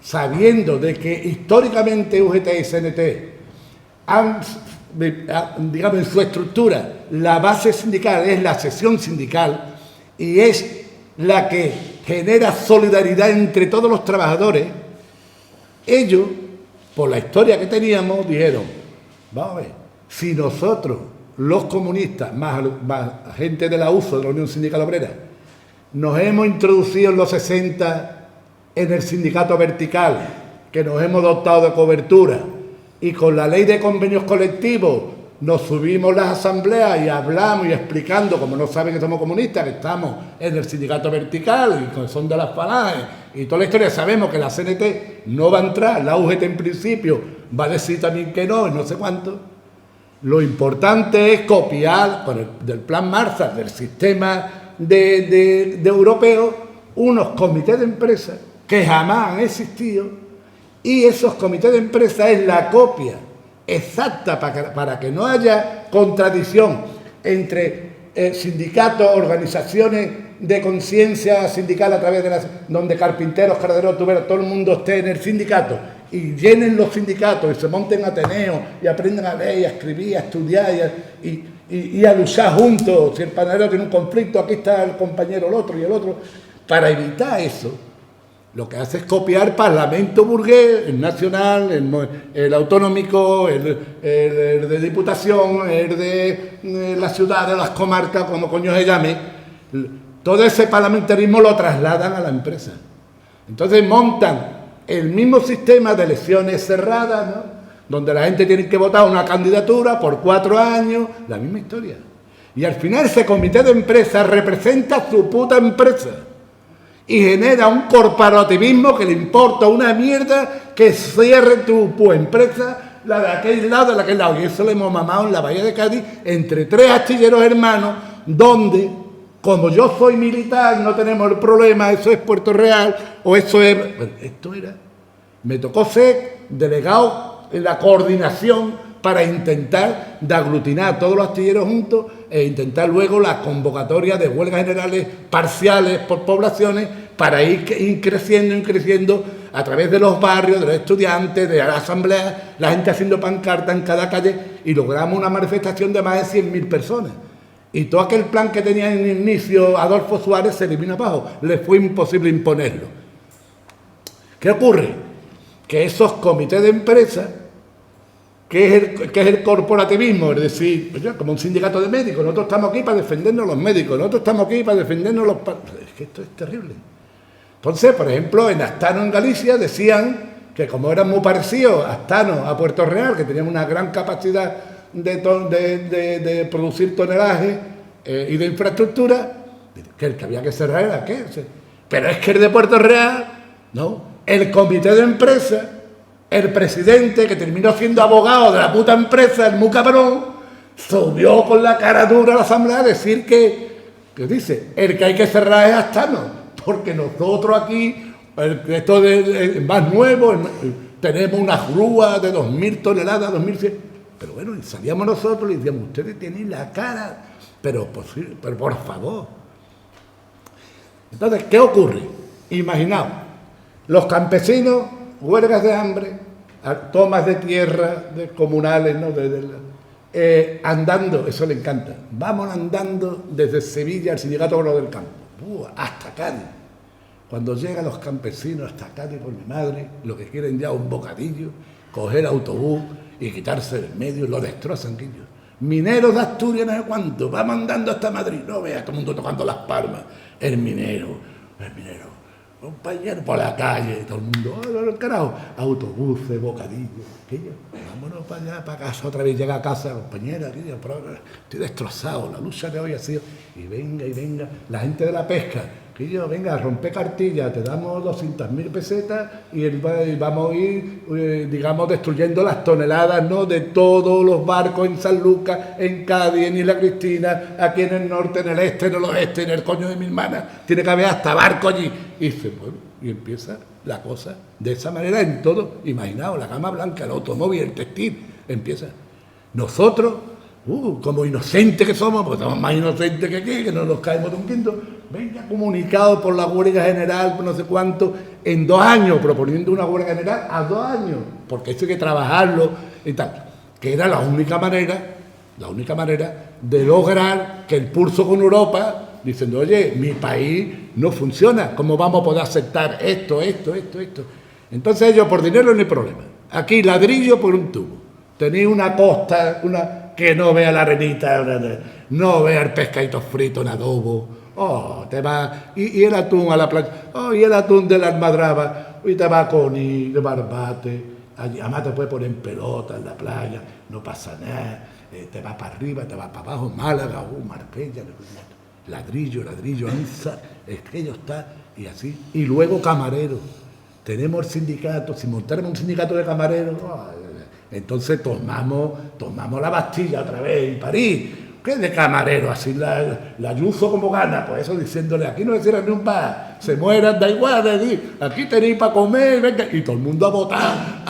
sabiendo de que históricamente UGT y CNT han, digamos, en su estructura, la base sindical es la sección sindical, y es la que genera solidaridad entre todos los trabajadores. Ellos, por la historia que teníamos, dijeron, vamos a ver, si nosotros, los comunistas, más gente de la USO, de la Unión Sindical Obrera, nos hemos introducido en los 60 en el sindicato vertical, que nos hemos dotado de cobertura, y con la ley de convenios colectivos nos subimos las asambleas y hablamos y explicando, como no saben que somos comunistas, que estamos en el sindicato vertical y que son de las falanges y toda la historia, sabemos que la CNT no va a entrar, la UGT en principio va a decir también que no, y no sé cuánto. Lo importante es copiar del plan Marshall, del sistema de europeo, unos comités de empresas que jamás han existido, y esos comités de empresas es la copia exacta para que no haya contradicción entre sindicatos, organizaciones de conciencia sindical a través de donde carpinteros, carderos, tuberos, todo el mundo esté en el sindicato y llenen los sindicatos y se monten ateneos y aprendan a leer, a escribir, a estudiar y a luchar juntos. Si el panadero tiene un conflicto, aquí está el compañero, el otro y el otro. Para evitar eso, lo que hace es copiar Parlamento burgués, el nacional, el autonómico, el de diputación, el de la ciudad, de las comarcas, como coño se llame. Todo ese parlamentarismo lo trasladan a la empresa. Entonces montan el mismo sistema de elecciones cerradas, ¿no?, donde la gente tiene que votar una candidatura por 4 años, la misma historia. Y al final ese comité de empresa representa a su puta empresa. Y genera un corporativismo que le importa una mierda que cierre tu empresa, la de aquel lado, la de aquel lado. Y eso lo hemos mamado en la Bahía de Cádiz entre 3 astilleros hermanos, donde, como yo soy militar, no tenemos el problema, eso es Puerto Real, o eso es... Bueno, esto era... Me tocó ser delegado en la coordinación para intentar de aglutinar a todos los astilleros juntos e intentar luego las convocatorias de huelgas generales parciales por poblaciones para ir creciendo a través de los barrios, de los estudiantes, de la asamblea, la gente haciendo pancartas en cada calle, y logramos una manifestación de más de 100.000 personas. Y todo aquel plan que tenía en inicio Adolfo Suárez se eliminó abajo, le fue imposible imponerlo. ¿Qué ocurre? Que esos comités de empresa, que es el corporativismo, es decir, pues como un sindicato de médicos, nosotros estamos aquí para defendernos los médicos, nosotros estamos aquí para defendernos los... Es que esto es terrible. Entonces, por ejemplo, en Astano, en Galicia, decían que como eran muy parecidos Astano a Puerto Real, que tenían una gran capacidad de producir tonelaje y de infraestructura, que el que había que cerrar era aquel. Pero es que el de Puerto Real, no, el comité de empresa, el presidente, que terminó siendo abogado de la puta empresa, el muy cabrón, subió con la cara dura a la asamblea a decir que dice, el que hay que cerrar es Astano, porque nosotros aquí, esto es más nuevo, tenemos una grúa de 2.000 toneladas, 2.100. Pero bueno, y salíamos nosotros y decíamos, ustedes tienen la cara, pero por favor. Entonces, ¿qué ocurre? Imaginaos, los campesinos, huelgas de hambre, tomas de tierra, de comunales, ¿no? Andando, eso le encanta. Vamos andando desde Sevilla al Sindicato Obrero del Campo, hasta Cádiz. Cuando llegan los campesinos hasta Cádiz por mi madre, lo que quieren ya es un bocadillo, coger autobús y quitarse del medio, lo destrozan, ellos. Mineros de Asturias, no sé cuánto, vamos andando hasta Madrid, no veas todo el mundo tocando las palmas. El minero, compañero por la calle, todo el mundo, ¡oh, carajo! Autobuses, bocadillos, aquello, vámonos para allá, para casa, otra vez llega a casa, compañera, aquello, estoy destrozado, la lucha de hoy ha sido, y venga, la gente de la pesca, aquello, venga, rompe cartilla, te damos 200.000 pesetas y vamos a ir, digamos, destruyendo las toneladas, ¿no?, de todos los barcos en San Lucas, en Cádiz, en Isla Cristina, aquí en el norte, en el este, en el oeste, en el coño de mi hermana, tiene que haber hasta barco allí. Y dice, bueno, y empieza la cosa de esa manera en todo. Imaginaos, la gama blanca, el automóvil, el textil, empieza. Nosotros, como inocentes que somos, porque somos más inocentes que aquí, que no nos caemos de un quinto, venga comunicado por la huelga general, por no sé cuánto, en 2 años, proponiendo una huelga general a 2 años, porque eso hay que trabajarlo y tal, que era la única manera de lograr que el pulso con Europa, diciendo, oye, mi país no funciona, ¿cómo vamos a poder aceptar esto? Entonces ellos, por dinero no hay problema. Aquí ladrillo por un tubo. Tenéis una costa, que no vea la arenita, no vea el pescadito frito en adobo, te va, y el atún a la playa, y el atún de la almadraba, y te va con de barbate, además te puedes poner en pelota en la playa, no pasa nada, te va para arriba, te va para abajo, Málaga, Marbella, ladrillo, es que ello está, y así, y luego camareros, tenemos el sindicato, si montáramos un sindicato de camareros, entonces tomamos la Bastilla otra vez en París. ¿Qué de camarero? Así la Ayuso como gana, pues eso diciéndole, aquí no se cierra ni un bar, se mueran, da igual, aquí tenéis para comer, venga, y todo el mundo a votar.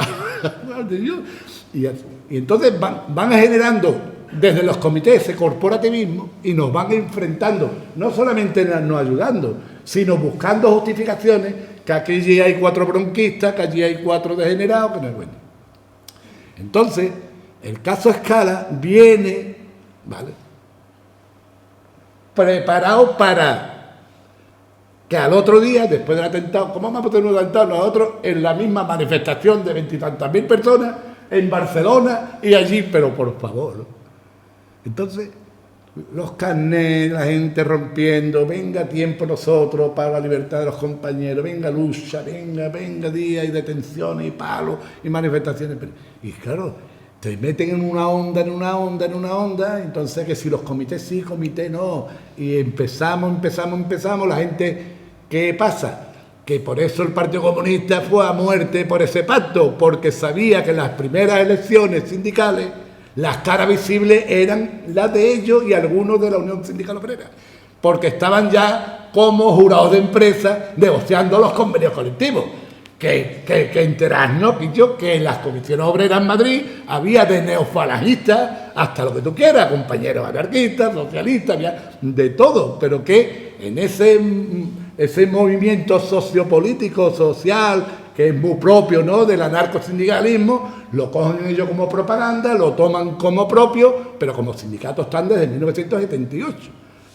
y entonces van generando desde los comités ese corporativismo y nos van enfrentando, no solamente nos ayudando, sino buscando justificaciones, que aquí hay 4 bronquistas, que allí hay 4 degenerados, que no es bueno. Entonces, el caso Escala viene, ¿vale?, preparado para que al otro día, después del atentado, ¿cómo vamos a tener un atentado nosotros en la misma manifestación de 20 y tantas mil personas en Barcelona y allí? Pero por favor, ¿no? Entonces, los carnets, la gente rompiendo, venga tiempo nosotros para la libertad de los compañeros, venga lucha, venga día y detenciones y palos y manifestaciones. Y claro, te meten en una onda, entonces que si los comités sí, comité no, y empezamos, la gente, ¿qué pasa? Que por eso el Partido Comunista fue a muerte por ese pacto, porque sabía que en las primeras elecciones sindicales las caras visibles eran las de ellos y algunos de la Unión Sindical Obrera, porque estaban ya como jurados de empresa negociando los convenios colectivos. Que enterarnos, que en las comisiones obreras en Madrid había de neofalangistas hasta lo que tú quieras, compañeros anarquistas, socialistas, había de todo, pero que en ese movimiento sociopolítico, social, que es muy propio, ¿no?, del anarcosindicalismo, lo cogen ellos como propaganda, lo toman como propio, pero como sindicatos están desde 1978,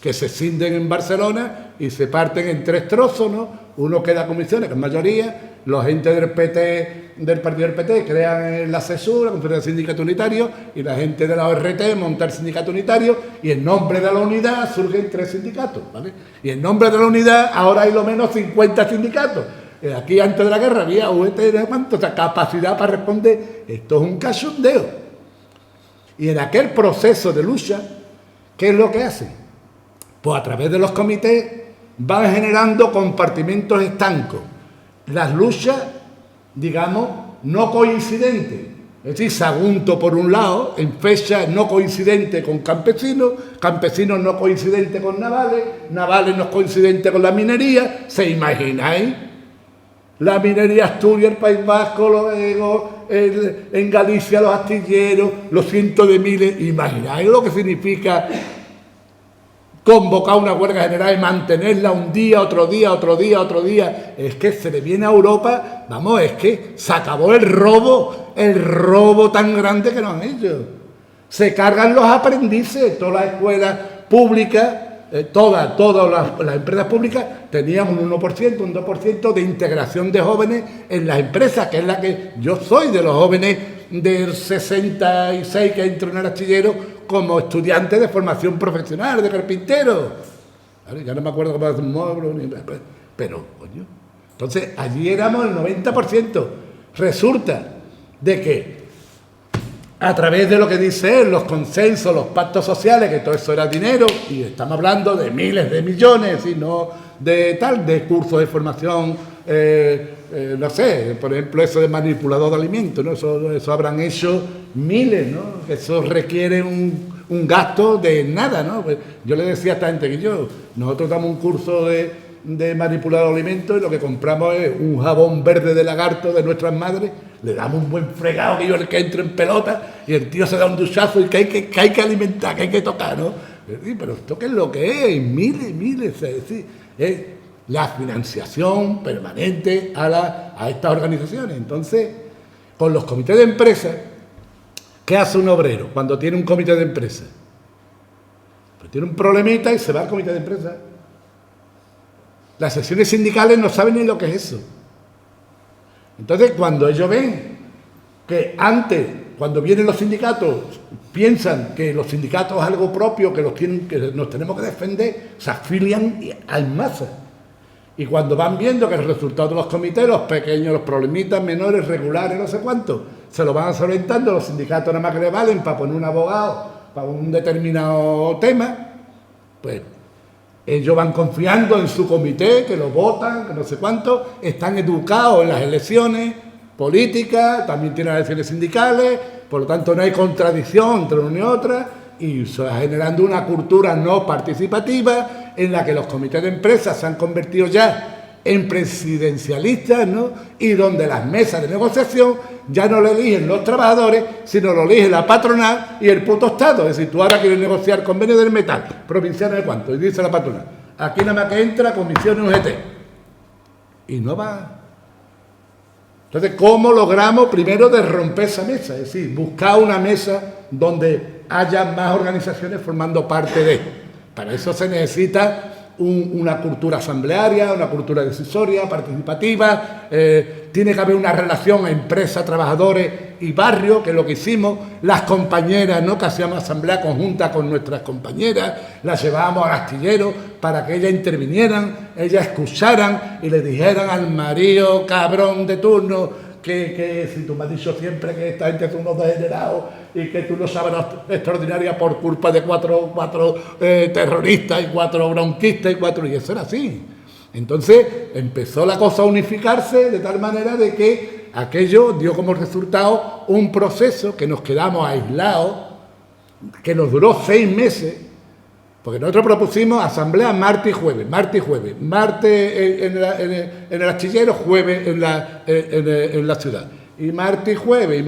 que se cinden en Barcelona y se parten en 3 trozos, ¿no? Uno queda comisiones, que es mayoría, los agentes del PT, del partido del PT, crean la CESUR, la Conferencia de Sindicatos Unitarios, y la gente de la ORT monta el sindicato unitario, y en nombre de la unidad surgen 3 sindicatos, ¿vale? Y en nombre de la unidad ahora hay lo menos 50 sindicatos. Aquí antes de la guerra había UET, ¿cuánto? O sea, capacidad para responder. Esto es un cachondeo. Y en aquel proceso de lucha, ¿qué es lo que hacen? Pues a través de los comités van generando compartimentos estancos. Las luchas, digamos, no coincidentes. Es decir, Sagunto por un lado, en fecha no coincidente con campesinos, campesinos no coincidente con navales, navales no coincidente con la minería. ¿Se imagináis? La minería Asturias, el País Vasco, luego en Galicia los astilleros, los cientos de miles. ¿Imagináis lo que significa convocar una huelga general y mantenerla un día, otro día? Es que se le viene a Europa, vamos, es que se acabó el robo tan grande que nos han hecho. Se cargan los aprendices, todas las escuelas públicas, todas las empresas públicas tenían un 1%, un 2% de integración de jóvenes en las empresas, que es la que yo soy de los jóvenes del 66 que entro en el astillero como estudiante de formación profesional, de carpintero. Ya no me acuerdo cómo hacer un módulo, pero, coño. Entonces, allí éramos el 90%. Resulta de que, a través de lo que dice él, los consensos, los pactos sociales, que todo eso era dinero, y estamos hablando de miles de millones, y no de cursos de formación, no sé, por ejemplo, eso de manipulador de alimentos, ¿no? Eso habrán hecho miles, ¿no? Eso requiere un gasto de nada, ¿no? Pues yo le decía a esta gente que nosotros damos un curso de manipulador de alimentos y lo que compramos es un jabón verde de lagarto de nuestras madres, le damos un buen fregado, que yo el que entro en pelota, y el tío se da un duchazo y que hay que alimentar, que hay que tocar, ¿no? Pero esto qué es lo que es, miles, es decir, es la financiación permanente a estas organizaciones. Entonces, con los comités de empresa, ¿qué hace un obrero cuando tiene un comité de empresa? Pues tiene un problemita y se va al comité de empresa. Las secciones sindicales no saben ni lo que es eso. Entonces, cuando ellos ven que antes, cuando vienen los sindicatos, piensan que los sindicatos es algo propio, que nos tenemos que defender, se afilian en masa. Y cuando van viendo que el resultado de los comités, los pequeños, los problemitas menores, regulares, no sé cuánto, se lo van solventando, los sindicatos nada más que le valen para poner un abogado para un determinado tema, pues ellos van confiando en su comité, que lo votan, que no sé cuánto, están educados en las elecciones políticas, también tienen las elecciones sindicales, por lo tanto no hay contradicción entre una y otra, y se va generando una cultura no participativa en la que los comités de empresas se han convertido ya en presidencialistas, ¿no? Y donde las mesas de negociación ya no lo eligen los trabajadores, sino lo elige la patronal y el puto Estado. Es decir, tú ahora quieres negociar convenio del metal, provincial de cuánto, y dice la patronal, aquí nada más que entra comisión UGT. Y no va. Entonces, ¿cómo logramos primero de romper esa mesa? Es decir, buscar una mesa donde haya más organizaciones formando parte de. Para eso se necesita una cultura asamblearia, una cultura decisoria, participativa, tiene que haber una relación empresa, trabajadores y barrio, que es lo que hicimos, las compañeras, ¿no?, que hacíamos asamblea conjunta con nuestras compañeras, las llevábamos al astillero para que ellas intervinieran, ellas escucharan y le dijeran al marido cabrón de turno que si tú me has dicho siempre que esta gente son unos degenerados y que tú no sabes la extraordinaria por culpa de cuatro terroristas y 4 bronquistas y eso era así. Entonces empezó la cosa a unificarse de tal manera de que aquello dio como resultado un proceso que nos quedamos aislados, que nos duró 6 meses, porque nosotros propusimos asamblea martes y jueves, martes en el astillero, jueves en la ciudad, y martes y jueves,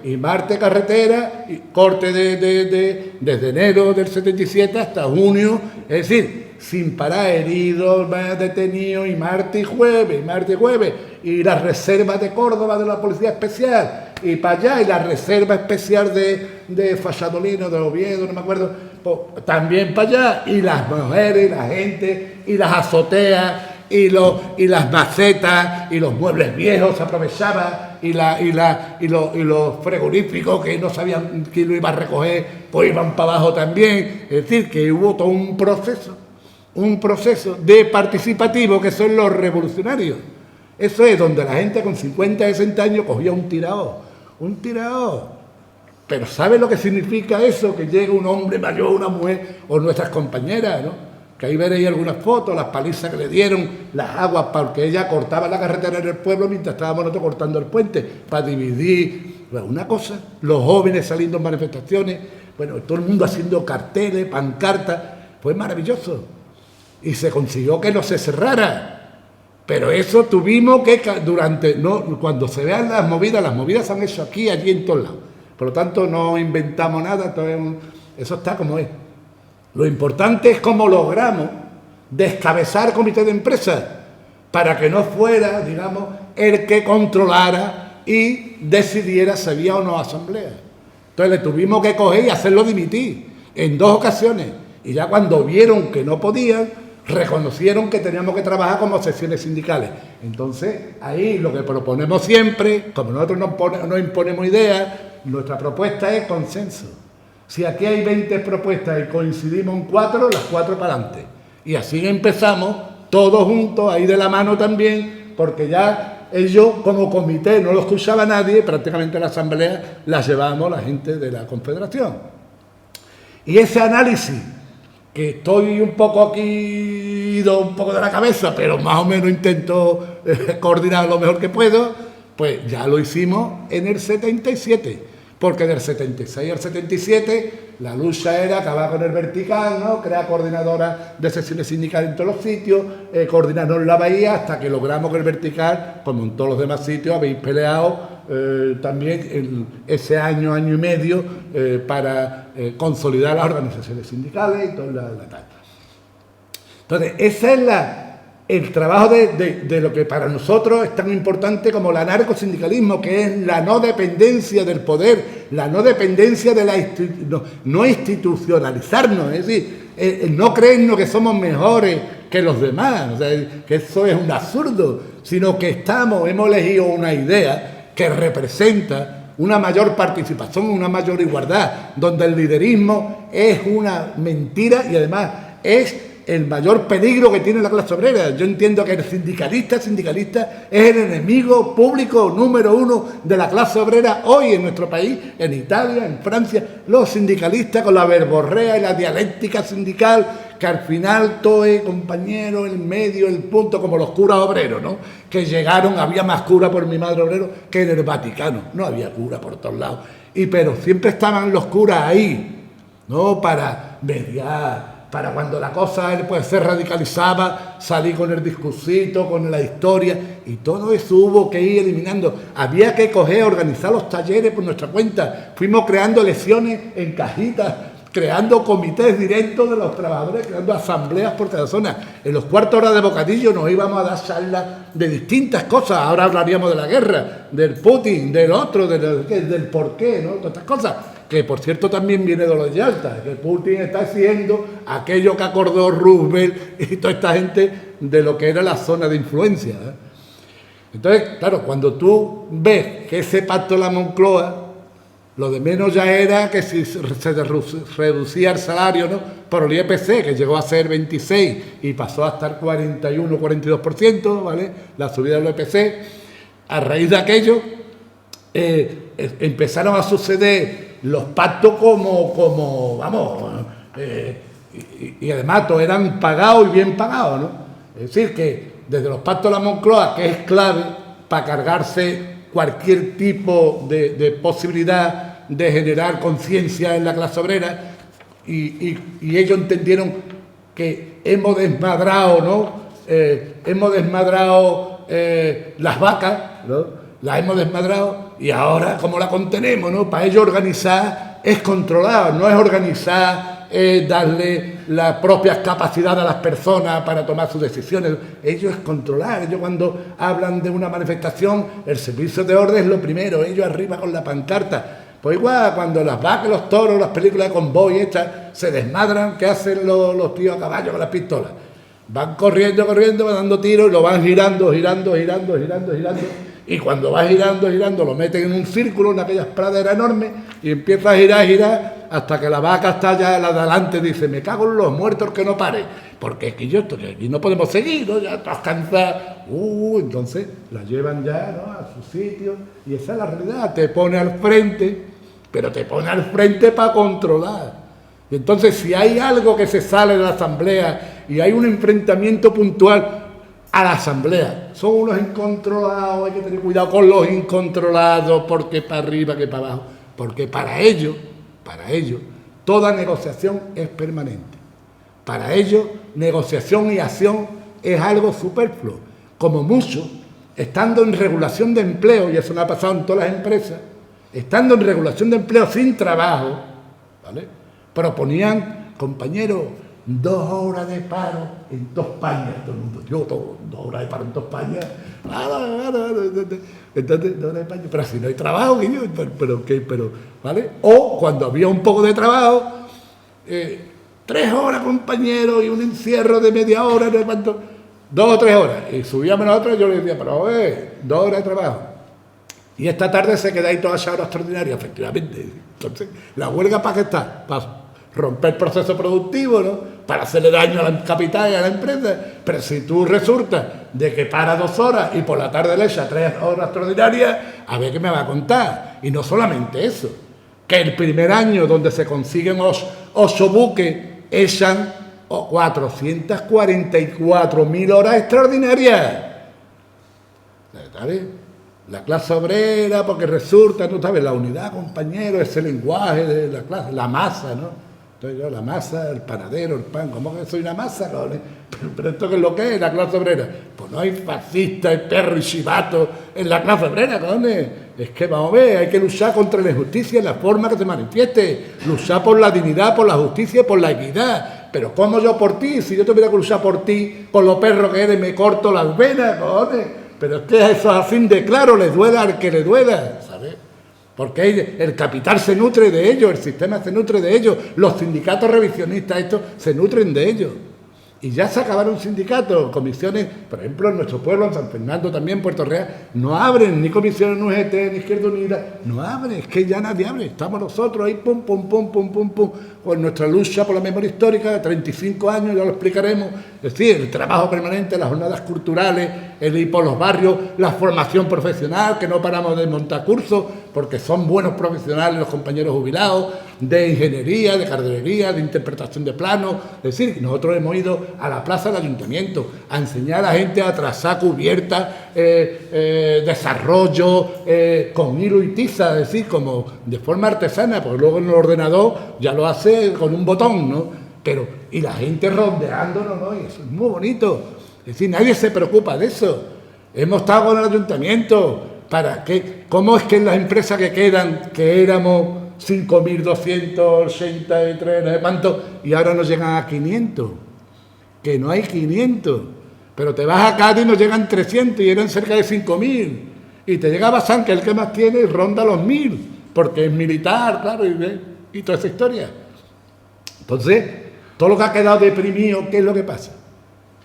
y martes carretera, y corte desde enero del 77 hasta junio, es decir, sin parar, heridos, detenidos, y martes y jueves, y las reservas de Córdoba de la Policía Especial, y para allá, y la reserva especial de Valladolid, de Oviedo, no me acuerdo, pues, también para allá, y las mujeres, y la gente, y las azoteas, y las macetas, y los muebles viejos se aprovechaban, y los frigoríficos que no sabían quién lo iba a recoger, pues iban para abajo también. Es decir, que hubo todo un proceso de participativo, que son los revolucionarios. Eso es donde la gente con 50, 60 años cogía un tirao. Pero ¿sabe lo que significa eso? Que llega un hombre mayor, una mujer, o nuestras compañeras, ¿no? Que ahí veréis algunas fotos, las palizas que le dieron, las aguas, porque ella cortaba la carretera en el pueblo mientras estábamos nosotros cortando el puente, para dividir. Bueno, una cosa, los jóvenes saliendo en manifestaciones, bueno, todo el mundo haciendo carteles, pancartas, fue maravilloso. Y se consiguió que no se cerrara. Pero eso tuvimos que, cuando se vean las movidas se han hecho aquí, allí, en todos lados. Por lo tanto, no inventamos nada, eso está como es. Lo importante es cómo logramos descabezar comité de empresas para que no fuera, digamos, el que controlara y decidiera si había o no asamblea. Entonces le tuvimos que coger y hacerlo dimitir en 2 ocasiones. Y ya cuando vieron que no podían, reconocieron que teníamos que trabajar como secciones sindicales. Entonces, ahí lo que proponemos siempre, como nosotros no imponemos ideas, nuestra propuesta es consenso. Si aquí hay 20 propuestas y coincidimos en 4, las 4 para adelante. Y así empezamos, todos juntos, ahí de la mano también, porque ya ellos como comité no lo escuchaba nadie, prácticamente la asamblea la llevamos la gente de la Confederación. Y ese análisis, que estoy un poco aquí ido un poco de la cabeza, pero más o menos intento coordinar lo mejor que puedo, pues ya lo hicimos en el 77, porque del 76 al 77 la lucha era acabar con el vertical, ¿no? Crear coordinadoras de secciones sindicales en todos los sitios, coordinarnos en la bahía, hasta que logramos que el vertical, como en todos los demás sitios, habéis peleado también ese año y medio para consolidar las organizaciones sindicales y todo tal. Entonces, ese es el trabajo de lo que para nosotros es tan importante como el anarcosindicalismo, que es la no dependencia del poder, la no dependencia de no institucionalizarnos, es decir, no creernos que somos mejores que los demás, o sea, que eso es un absurdo, sino que hemos elegido una idea que representa una mayor participación, una mayor igualdad, donde el liderismo es una mentira y además es el mayor peligro que tiene la clase obrera. Yo entiendo que el sindicalista es el enemigo público número 1 de la clase obrera hoy en nuestro país, en Italia, en Francia. Los sindicalistas con la verborrea y la dialéctica sindical, que al final todo es compañero, el medio, el punto, como los curas obreros, ¿no? Que llegaron, había más cura por mi madre obrero que en el Vaticano, no había cura por todos lados. Pero siempre estaban los curas ahí, ¿no? Para mediar, para cuando la cosa pues, se radicalizaba, salir con el discursito, con la historia, y todo eso hubo que ir eliminando. Había que organizar los talleres por nuestra cuenta. Fuimos creando lecciones en cajitas, creando comités directos de los trabajadores, creando asambleas por cada zona. En los cuartos horas de bocadillo nos íbamos a dar charlas de distintas cosas. Ahora hablaríamos de la guerra, del Putin, del otro, del porqué, ¿no? Todas estas cosas. Que por cierto también viene de los Yalta, que Putin está haciendo aquello que acordó Roosevelt y toda esta gente de lo que era la zona de influencia, ¿eh? Entonces, claro, cuando tú ves que ese pacto de la Moncloa, lo de menos ya era que si se reducía el salario, ¿no? Por el IPC, que llegó a ser 26 y pasó a estar 41, 42%, ¿vale? La subida del IPC. A raíz de aquello, empezaron a suceder los pactos y además todos eran pagados y bien pagados, ¿no? Es decir, que desde los pactos de la Moncloa, que es clave para cargarse cualquier tipo de posibilidad de generar conciencia en la clase obrera, y ellos entendieron que hemos desmadrado, ¿no? Hemos desmadrado las vacas, ¿no? Las hemos desmadrado y ahora, ¿cómo la contenemos, no? Para ellos organizar es controlar, no es organizar, darle las propias capacidades a las personas para tomar sus decisiones. Ellos es controlar. Ellos cuando hablan de una manifestación, el servicio de orden es lo primero, ellos arriba con la pancarta. Pues igual, cuando las vacas, los toros, las películas de convoy estas se desmadran, ¿qué hacen los tíos a caballo con las pistolas? Van corriendo, van dando tiros y lo van girando. Y cuando va girando, lo meten en un círculo, en aquellas praderas enormes, y empieza a girar, hasta que la vaca está ya la de adelante, dice, me cago en los muertos que no pare, porque es que yo estoy aquí, no podemos seguir, ¿no? Ya estás cansada. Entonces la llevan ya, ¿no?, a su sitio, y esa es la realidad, te pone al frente, pero te pone al frente para controlar. Y entonces si hay algo que se sale de la asamblea y hay un enfrentamiento puntual a la asamblea, son unos incontrolados, hay que tener cuidado con los incontrolados, porque para arriba que para abajo, porque para ellos, toda negociación es permanente. Para ellos, negociación y acción es algo superfluo. Como mucho, estando en regulación de empleo, y eso me ha pasado en todas las empresas, estando en regulación de empleo sin trabajo, ¿vale?, proponían, compañeros, 2 horas de paro en 2 Españas. Todo el mundo, 2 horas de paro en 2 Españas. Entonces, 2 horas de España. Pero si no hay trabajo, pero, ¿vale? O cuando había un poco de trabajo, 3 horas, compañeros, y un encierro de media hora, ¿no? 2 o 3 horas. Y subíamos nosotros y yo le decía, pero 2 horas de trabajo. Y esta tarde se queda ahí toda esa hora extraordinaria, efectivamente. Entonces, la huelga, ¿para qué está? Para romper el proceso productivo, ¿no?, para hacerle daño al capital y a la empresa. Pero si tú resulta de que para 2 horas y por la tarde le echa 3 horas extraordinarias, a ver qué me va a contar. Y no solamente eso, que el primer año donde se consiguen 8 buques, echan 444.000 horas extraordinarias. ¿Sabes? La clase obrera, porque resulta, tú sabes, la unidad, compañero, ese lenguaje de la clase, la masa, ¿no? Entonces yo, la masa, el panadero, el pan, ¿cómo que soy una masa, no? Pero esto, ¿qué es lo que es la clase obrera? Pues no hay fascista, y perro y chivato en la clase obrera, cojones. Es que, vamos a ver, hay que luchar contra la injusticia en la forma que se manifieste, luchar por la dignidad, por la justicia y por la equidad. Pero ¿cómo yo por ti? Si yo tuviera que luchar por ti, por lo perro que eres, me corto las venas, cojones. Pero es que eso a fin de claro, le duela al que le duela, ¿sabes? Porque el capital se nutre de ellos, el sistema se nutre de ellos, los sindicatos revisionistas estos se nutren de ellos. Y ya se acabaron sindicatos, comisiones, por ejemplo, en nuestro pueblo, en San Fernando también, Puerto Real, no abren ni comisiones en UGT, ni Izquierda Unida, no abren, es que ya nadie abre, estamos nosotros ahí, pum, con nuestra lucha por la memoria histórica de 35 años, ya lo explicaremos, es decir, el trabajo permanente, las jornadas culturales, el ir por los barrios, la formación profesional, que no paramos de montar cursos, porque son buenos profesionales los compañeros jubilados, de ingeniería, de jardinería, de interpretación de planos. Es decir, nosotros hemos ido a la plaza del ayuntamiento a enseñar a la gente a trazar cubiertas, desarrollo, con hilo y tiza, es decir, como de forma artesana, porque luego en el ordenador ya lo hace con un botón, ¿no? Pero, y la gente rondeándonos, ¿no? Y eso es muy bonito. Es decir, nadie se preocupa de eso. Hemos estado con el ayuntamiento para que, ¿cómo es que en las empresas que quedan, que éramos 5.283, no sé cuánto, y ahora nos llegan a 500? Que no hay 500. Pero te vas a Cádiz y nos llegan 300 y eran cerca de 5.000. Y te llega a Bazán, que es el que más tiene, y ronda los 1.000, porque es militar, claro, y toda esa historia. Entonces, todo lo que ha quedado deprimido, ¿qué es lo que pasa?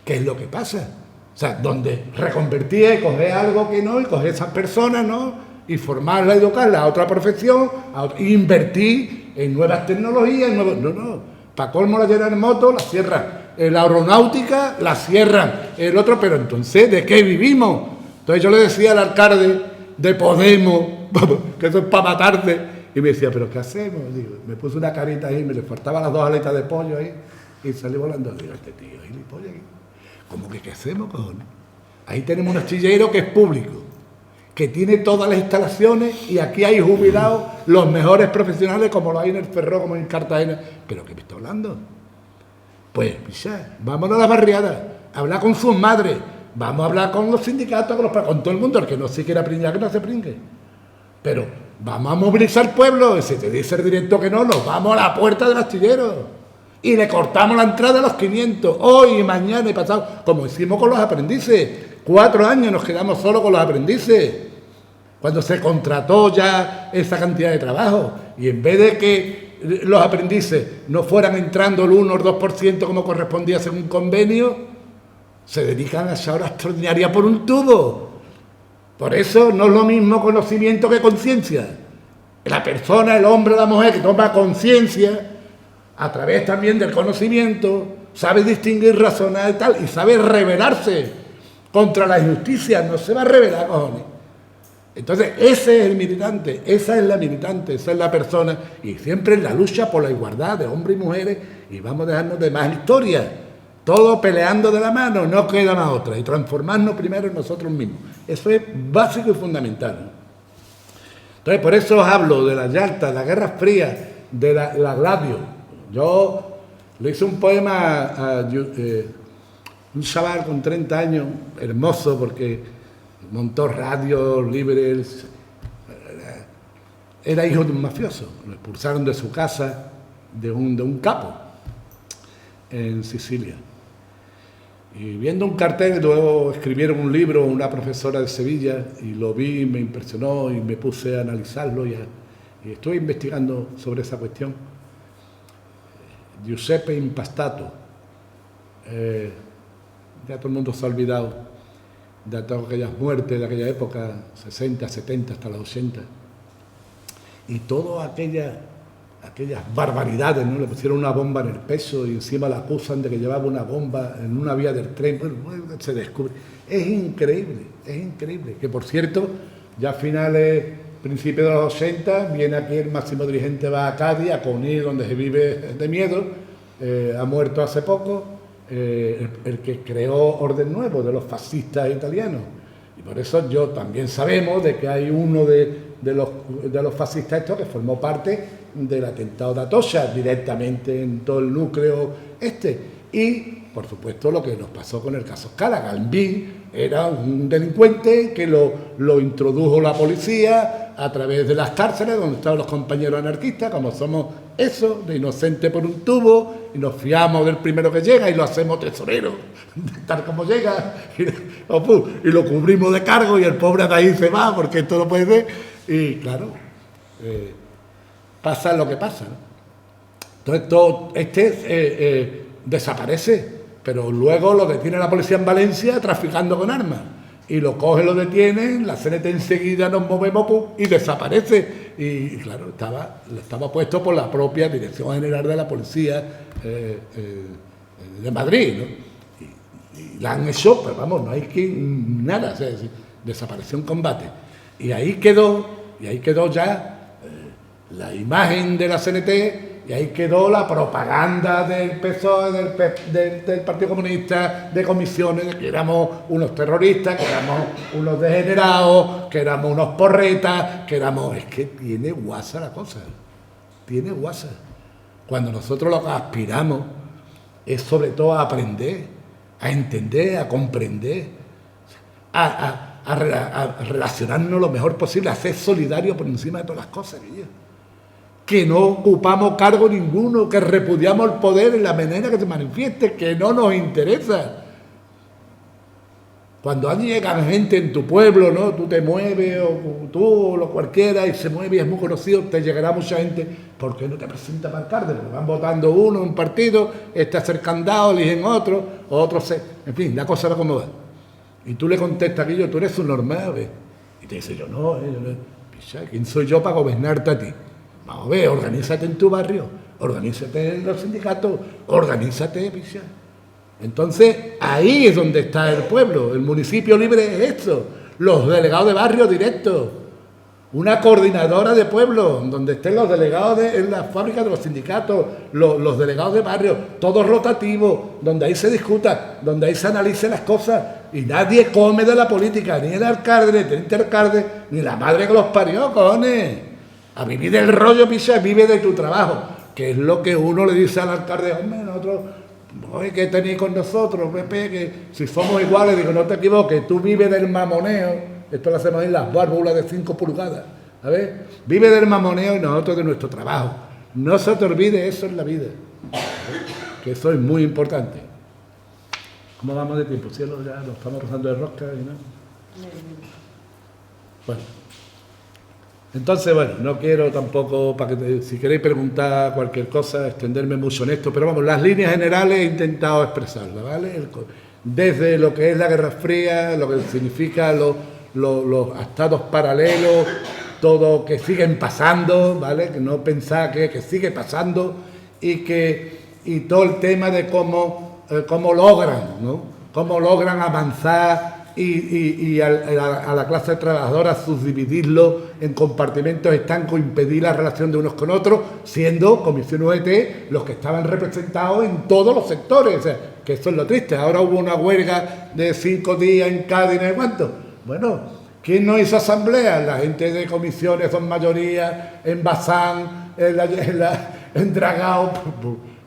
¿Qué es lo que pasa? O sea, donde reconvertir, coger algo que no, y coger esas personas, ¿no?, y formarla, educarla a otra profesión, invertir en nuevas tecnologías, no. Para colmo la General Motors, la cierran. La aeronáutica, la cierran. El otro, pero entonces, ¿de qué vivimos? Entonces yo le decía al alcalde de Podemos, que eso es para matarte, y me decía, ¿pero qué hacemos? Digo, me puse una carita ahí, me le faltaban las 2 aletas de pollo ahí, y salí volando. Digo, este tío, gilipollas, ¿cómo que qué hacemos, cojones? Ahí tenemos un astillero que es público, que tiene todas las instalaciones, y aquí hay jubilados los mejores profesionales, como lo hay en el Ferrol, como en Cartagena. ¿Pero qué me está hablando? Pues, picha, vámonos a la barriada, hablar con sus madres, vamos a hablar con los sindicatos, con todo el mundo, el que no se quiera pringar, que no se pringue. Pero vamos a movilizar al pueblo, y si te dice el directo que no, nos vamos a la puerta del astillero y le cortamos la entrada a los 500, hoy, mañana y pasado, como hicimos con los aprendices. 4 años nos quedamos solo con los aprendices, cuando se contrató ya esa cantidad de trabajo, y en vez de que los aprendices no fueran entrando el 1 o el 2% como correspondía según convenio, se dedican a esa hora extraordinaria por un tubo. Por eso no es lo mismo conocimiento que conciencia. La persona, el hombre o la mujer que toma conciencia, a través también del conocimiento, sabe distinguir, razonar y tal, y sabe rebelarse contra la injusticia, no se va a rebelar, cojones. Entonces, ese es el militante, esa es la militante, esa es la persona, y siempre en la lucha por la igualdad de hombres y mujeres, y vamos a dejarnos de más historias, todos peleando de la mano, no queda más otra, y transformarnos primero en nosotros mismos. Eso es básico y fundamental, ¿no? Entonces, por eso os hablo de la Yalta, de la Guerra Fría, de la Gladio. Yo le hice un poema a un chaval con 30 años, hermoso, porque montó radio libre, era hijo de un mafioso, lo expulsaron de su casa, de un capo, en Sicilia. Y viendo un cartel, luego escribieron un libro, una profesora de Sevilla, y lo vi, me impresionó, y me puse a analizarlo, y estoy investigando sobre esa cuestión. Giuseppe Impastato, ya todo el mundo se ha olvidado de todas aquellas muertes de aquella época, 60, 70, hasta los 80, y todas aquellas barbaridades, ¿no? Le pusieron una bomba en el pecho y encima la acusan de que llevaba una bomba en una vía del tren. Bueno, se descubre. Es increíble, que por cierto, ya a finales, principios de los 80, viene aquí el máximo dirigente, va a Cádiz, a Conil, donde se vive de miedo, ha muerto hace poco, el que creó Orden Nuevo, de los fascistas italianos. Y por eso yo también sabemos de que hay uno de los fascistas estos que formó parte del atentado de Atocha, directamente en todo el núcleo este. Y, por supuesto, lo que nos pasó con el caso Scala. Galvín era un delincuente que lo introdujo la policía a través de las cárceles donde estaban los compañeros anarquistas, como somos eso, de inocente por un tubo, y nos fiamos del primero que llega y lo hacemos tesorero, tal como llega, y lo cubrimos de cargo y el pobre de ahí se va porque esto no puede ser. Y claro, pasa lo que pasa, ¿no? Entonces todo desaparece, pero luego lo detiene la policía en Valencia traficando con armas, y lo coge, lo detienen, la CNT enseguida nos movemos y desaparece. Y claro, estaba puesto por la propia Dirección General de la Policía de Madrid, ¿no? Y la han hecho, pero vamos, no hay que nada, o sea, desapareció en combate. Y ahí quedó ya la imagen de la CNT, y ahí quedó la propaganda del PSOE, del Partido Comunista, de comisiones, de que éramos unos terroristas, que éramos unos degenerados, que éramos unos porretas, que éramos... Es que tiene guasa la cosa, tiene guasa. Cuando nosotros lo que aspiramos es sobre todo a aprender, a entender, a comprender, a relacionarnos lo mejor posible, a ser solidarios por encima de todas las cosas, que no ocupamos cargo ninguno, que repudiamos el poder en la manera que se manifieste, que no nos interesa. Cuando llegan gente en tu pueblo, ¿no? Tú te mueves, o tú o cualquiera, y se mueve y es muy conocido, te llegará mucha gente. ¿Por qué no te presentas para alcalde? Porque van votando uno en un partido, está cercandado, eligen otro, en fin, la cosa va como va. Y tú le contestas aquello, tú eres un normal, ¿ves? Y te dice, yo no. ¿Quién soy yo para gobernarte a ti? Vamos a ver, organízate en tu barrio, organízate en los sindicatos, organízate, picha. Entonces, ahí es donde está el pueblo. El municipio libre es esto. los delegados de barrio directos, una coordinadora de pueblo, donde estén los delegados en las fábricas de los sindicatos, los delegados de barrio, todos rotativos, donde ahí se discuta, donde ahí se analicen las cosas, y nadie come de la política, ni el alcalde, ni el teniente alcalde, ni la madre que los parió, cojones. A vivir del rollo, picha, vive de tu trabajo, que es lo que uno le dice al alcalde, hombre, nosotros, oye, ¿qué tenéis con nosotros, Pepe? Que si somos iguales, digo, no te equivoques, tú vives del mamoneo. Esto lo hacemos en las válvulas de 5 pulgadas. A ver, vive del mamoneo y nosotros de nuestro trabajo. No se te olvide eso en la vida. Que eso es muy importante. ¿Cómo vamos de tiempo? Cielo, ya nos estamos rozando de rosca y no. Bueno. Entonces, bueno, no quiero tampoco, si queréis preguntar cualquier cosa, extenderme mucho en esto, pero vamos, las líneas generales he intentado expresarlas, ¿vale? Desde lo que es la Guerra Fría, lo que significa los estados paralelos, todo que siguen pasando, ¿vale? Que no pensar que sigue pasando y todo el tema de cómo logran, ¿no? Cómo logran avanzar y a la clase trabajadora subdividirlo en compartimentos estancos, impedir la relación de unos con otros, siendo Comisión UGT los que estaban representados en todos los sectores. O sea, que eso es lo triste. Ahora hubo una huelga de 5 días en Cádiz, ¿no? ¿Cuánto? Bueno, ¿quién no hizo asamblea? La gente de comisiones son mayoría, en Bazán, en Dragao,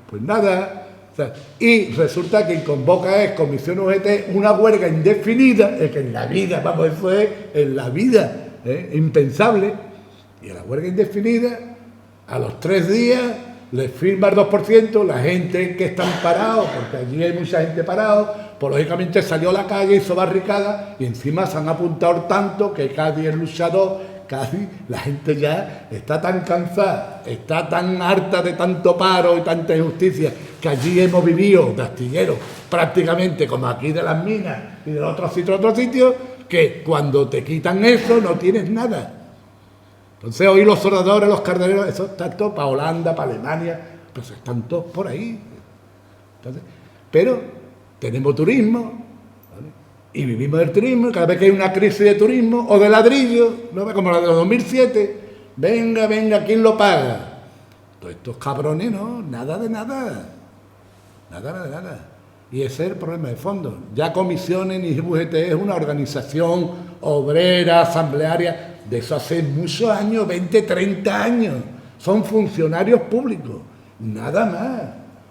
pues nada. O sea, y resulta que quien convoca es Comisión UGT, una huelga indefinida, es que en la vida, vamos, eso es en la vida, impensable. Y a la huelga indefinida, a los 3 días, les firma el 2%, la gente que están parados, porque allí hay mucha gente parada, pues lógicamente salió a la calle, hizo barricada y encima se han apuntado tanto que Cádiz es luchador, Cádiz, la gente ya está tan cansada, está tan harta de tanto paro y tanta injusticia, que allí hemos vivido de astilleros prácticamente como aquí de las minas y de otros sitios, que cuando te quitan eso no tienes nada. Entonces hoy los soldadores, los carneros, eso está todo para Holanda, para Alemania, pues están todos por ahí. Entonces, pero tenemos turismo, ¿vale? Y vivimos del turismo, y cada vez que hay una crisis de turismo o de ladrillo, ¿no? Como la de los 2007, venga, ¿quién lo paga? Todos estos cabrones, no, nada de nada. Y ese es el problema de fondo. Ya Comisiones ni UGT es una organización obrera, asamblearia, de eso hace muchos años, 20, 30 años. Son funcionarios públicos, nada más.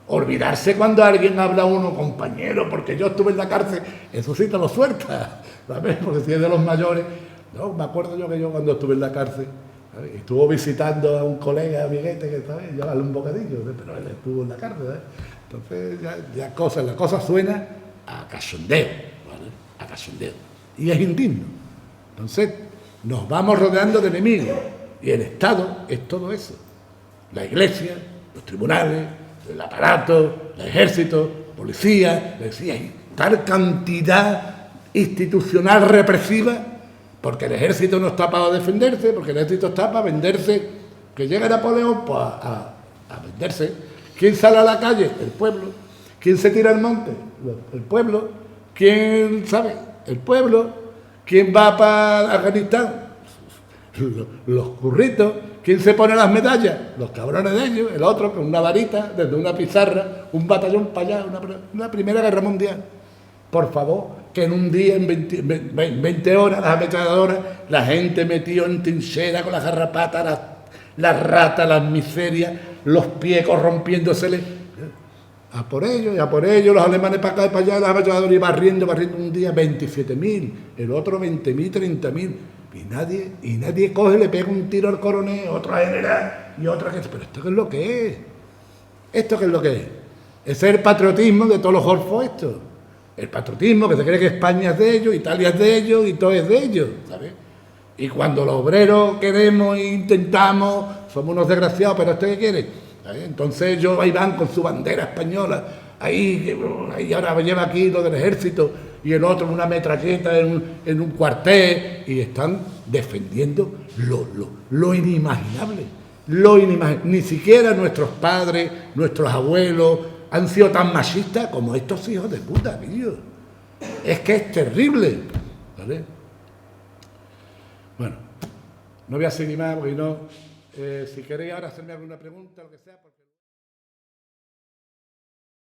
Olvidarse cuando alguien habla a uno, compañero, porque yo estuve en la cárcel, eso sí te lo suelta, ¿sabes? Porque si es de los mayores. No, me acuerdo yo que yo cuando estuve en la cárcel, ¿sabes? Estuvo visitando a un colega, amiguete, que ¿sabes? Llévale un bocadillo, ¿sabes? Pero él estuvo en la cárcel, ¿sabes? Entonces la cosa suena a cachondeo, ¿vale? A cachondeo. Y es indigno. Entonces nos vamos rodeando de enemigos. Y el Estado es todo eso. La Iglesia, los tribunales, el aparato, el ejército, policía, y tal cantidad institucional represiva, porque el ejército no está para defenderse, porque el ejército está para venderse. Que llega Napoleón, pues a venderse. ¿Quién sale a la calle? El pueblo. ¿Quién se tira al monte? El pueblo. ¿Quién sabe? El pueblo. ¿Quién va para Afganistán? Los curritos. ¿Quién se pone las medallas? Los cabrones de ellos. El otro con una varita, desde una pizarra, un batallón para allá, una Primera Guerra Mundial. Por favor, que en un día, en 20 horas, las ametralladoras, la gente metió en trinchera con las garrapatas, las ratas, las miserias, los pies corrompiéndosele. A por ellos, los alemanes para acá y para allá, las ametralladoras, y barriendo un día 27.000, el otro 20.000, 30.000. Y nadie coge, le pega un tiro al coronel, otro a general y otra que... Pero ¿esto qué es lo que es? ¿Esto qué es lo que es? Ese es el patriotismo de todos los golfos estos. El patriotismo que se cree que España es de ellos, Italia es de ellos y todo es de ellos, ¿sabes? Y cuando los obreros queremos e intentamos, somos unos desgraciados, pero ¿usted qué quiere? ¿Sabes? Entonces ellos ahí van con su bandera española, ahí ahora lleva aquí lo del ejército, y el otro en una metralleta en un cuartel, y están defendiendo lo inimaginable. Ni siquiera nuestros padres, nuestros abuelos han sido tan machistas como estos hijos de puta, tío. Es que es terrible, ¿vale? Bueno, no voy a seguir más porque no... si queréis ahora hacerme alguna pregunta, lo que sea... Porque...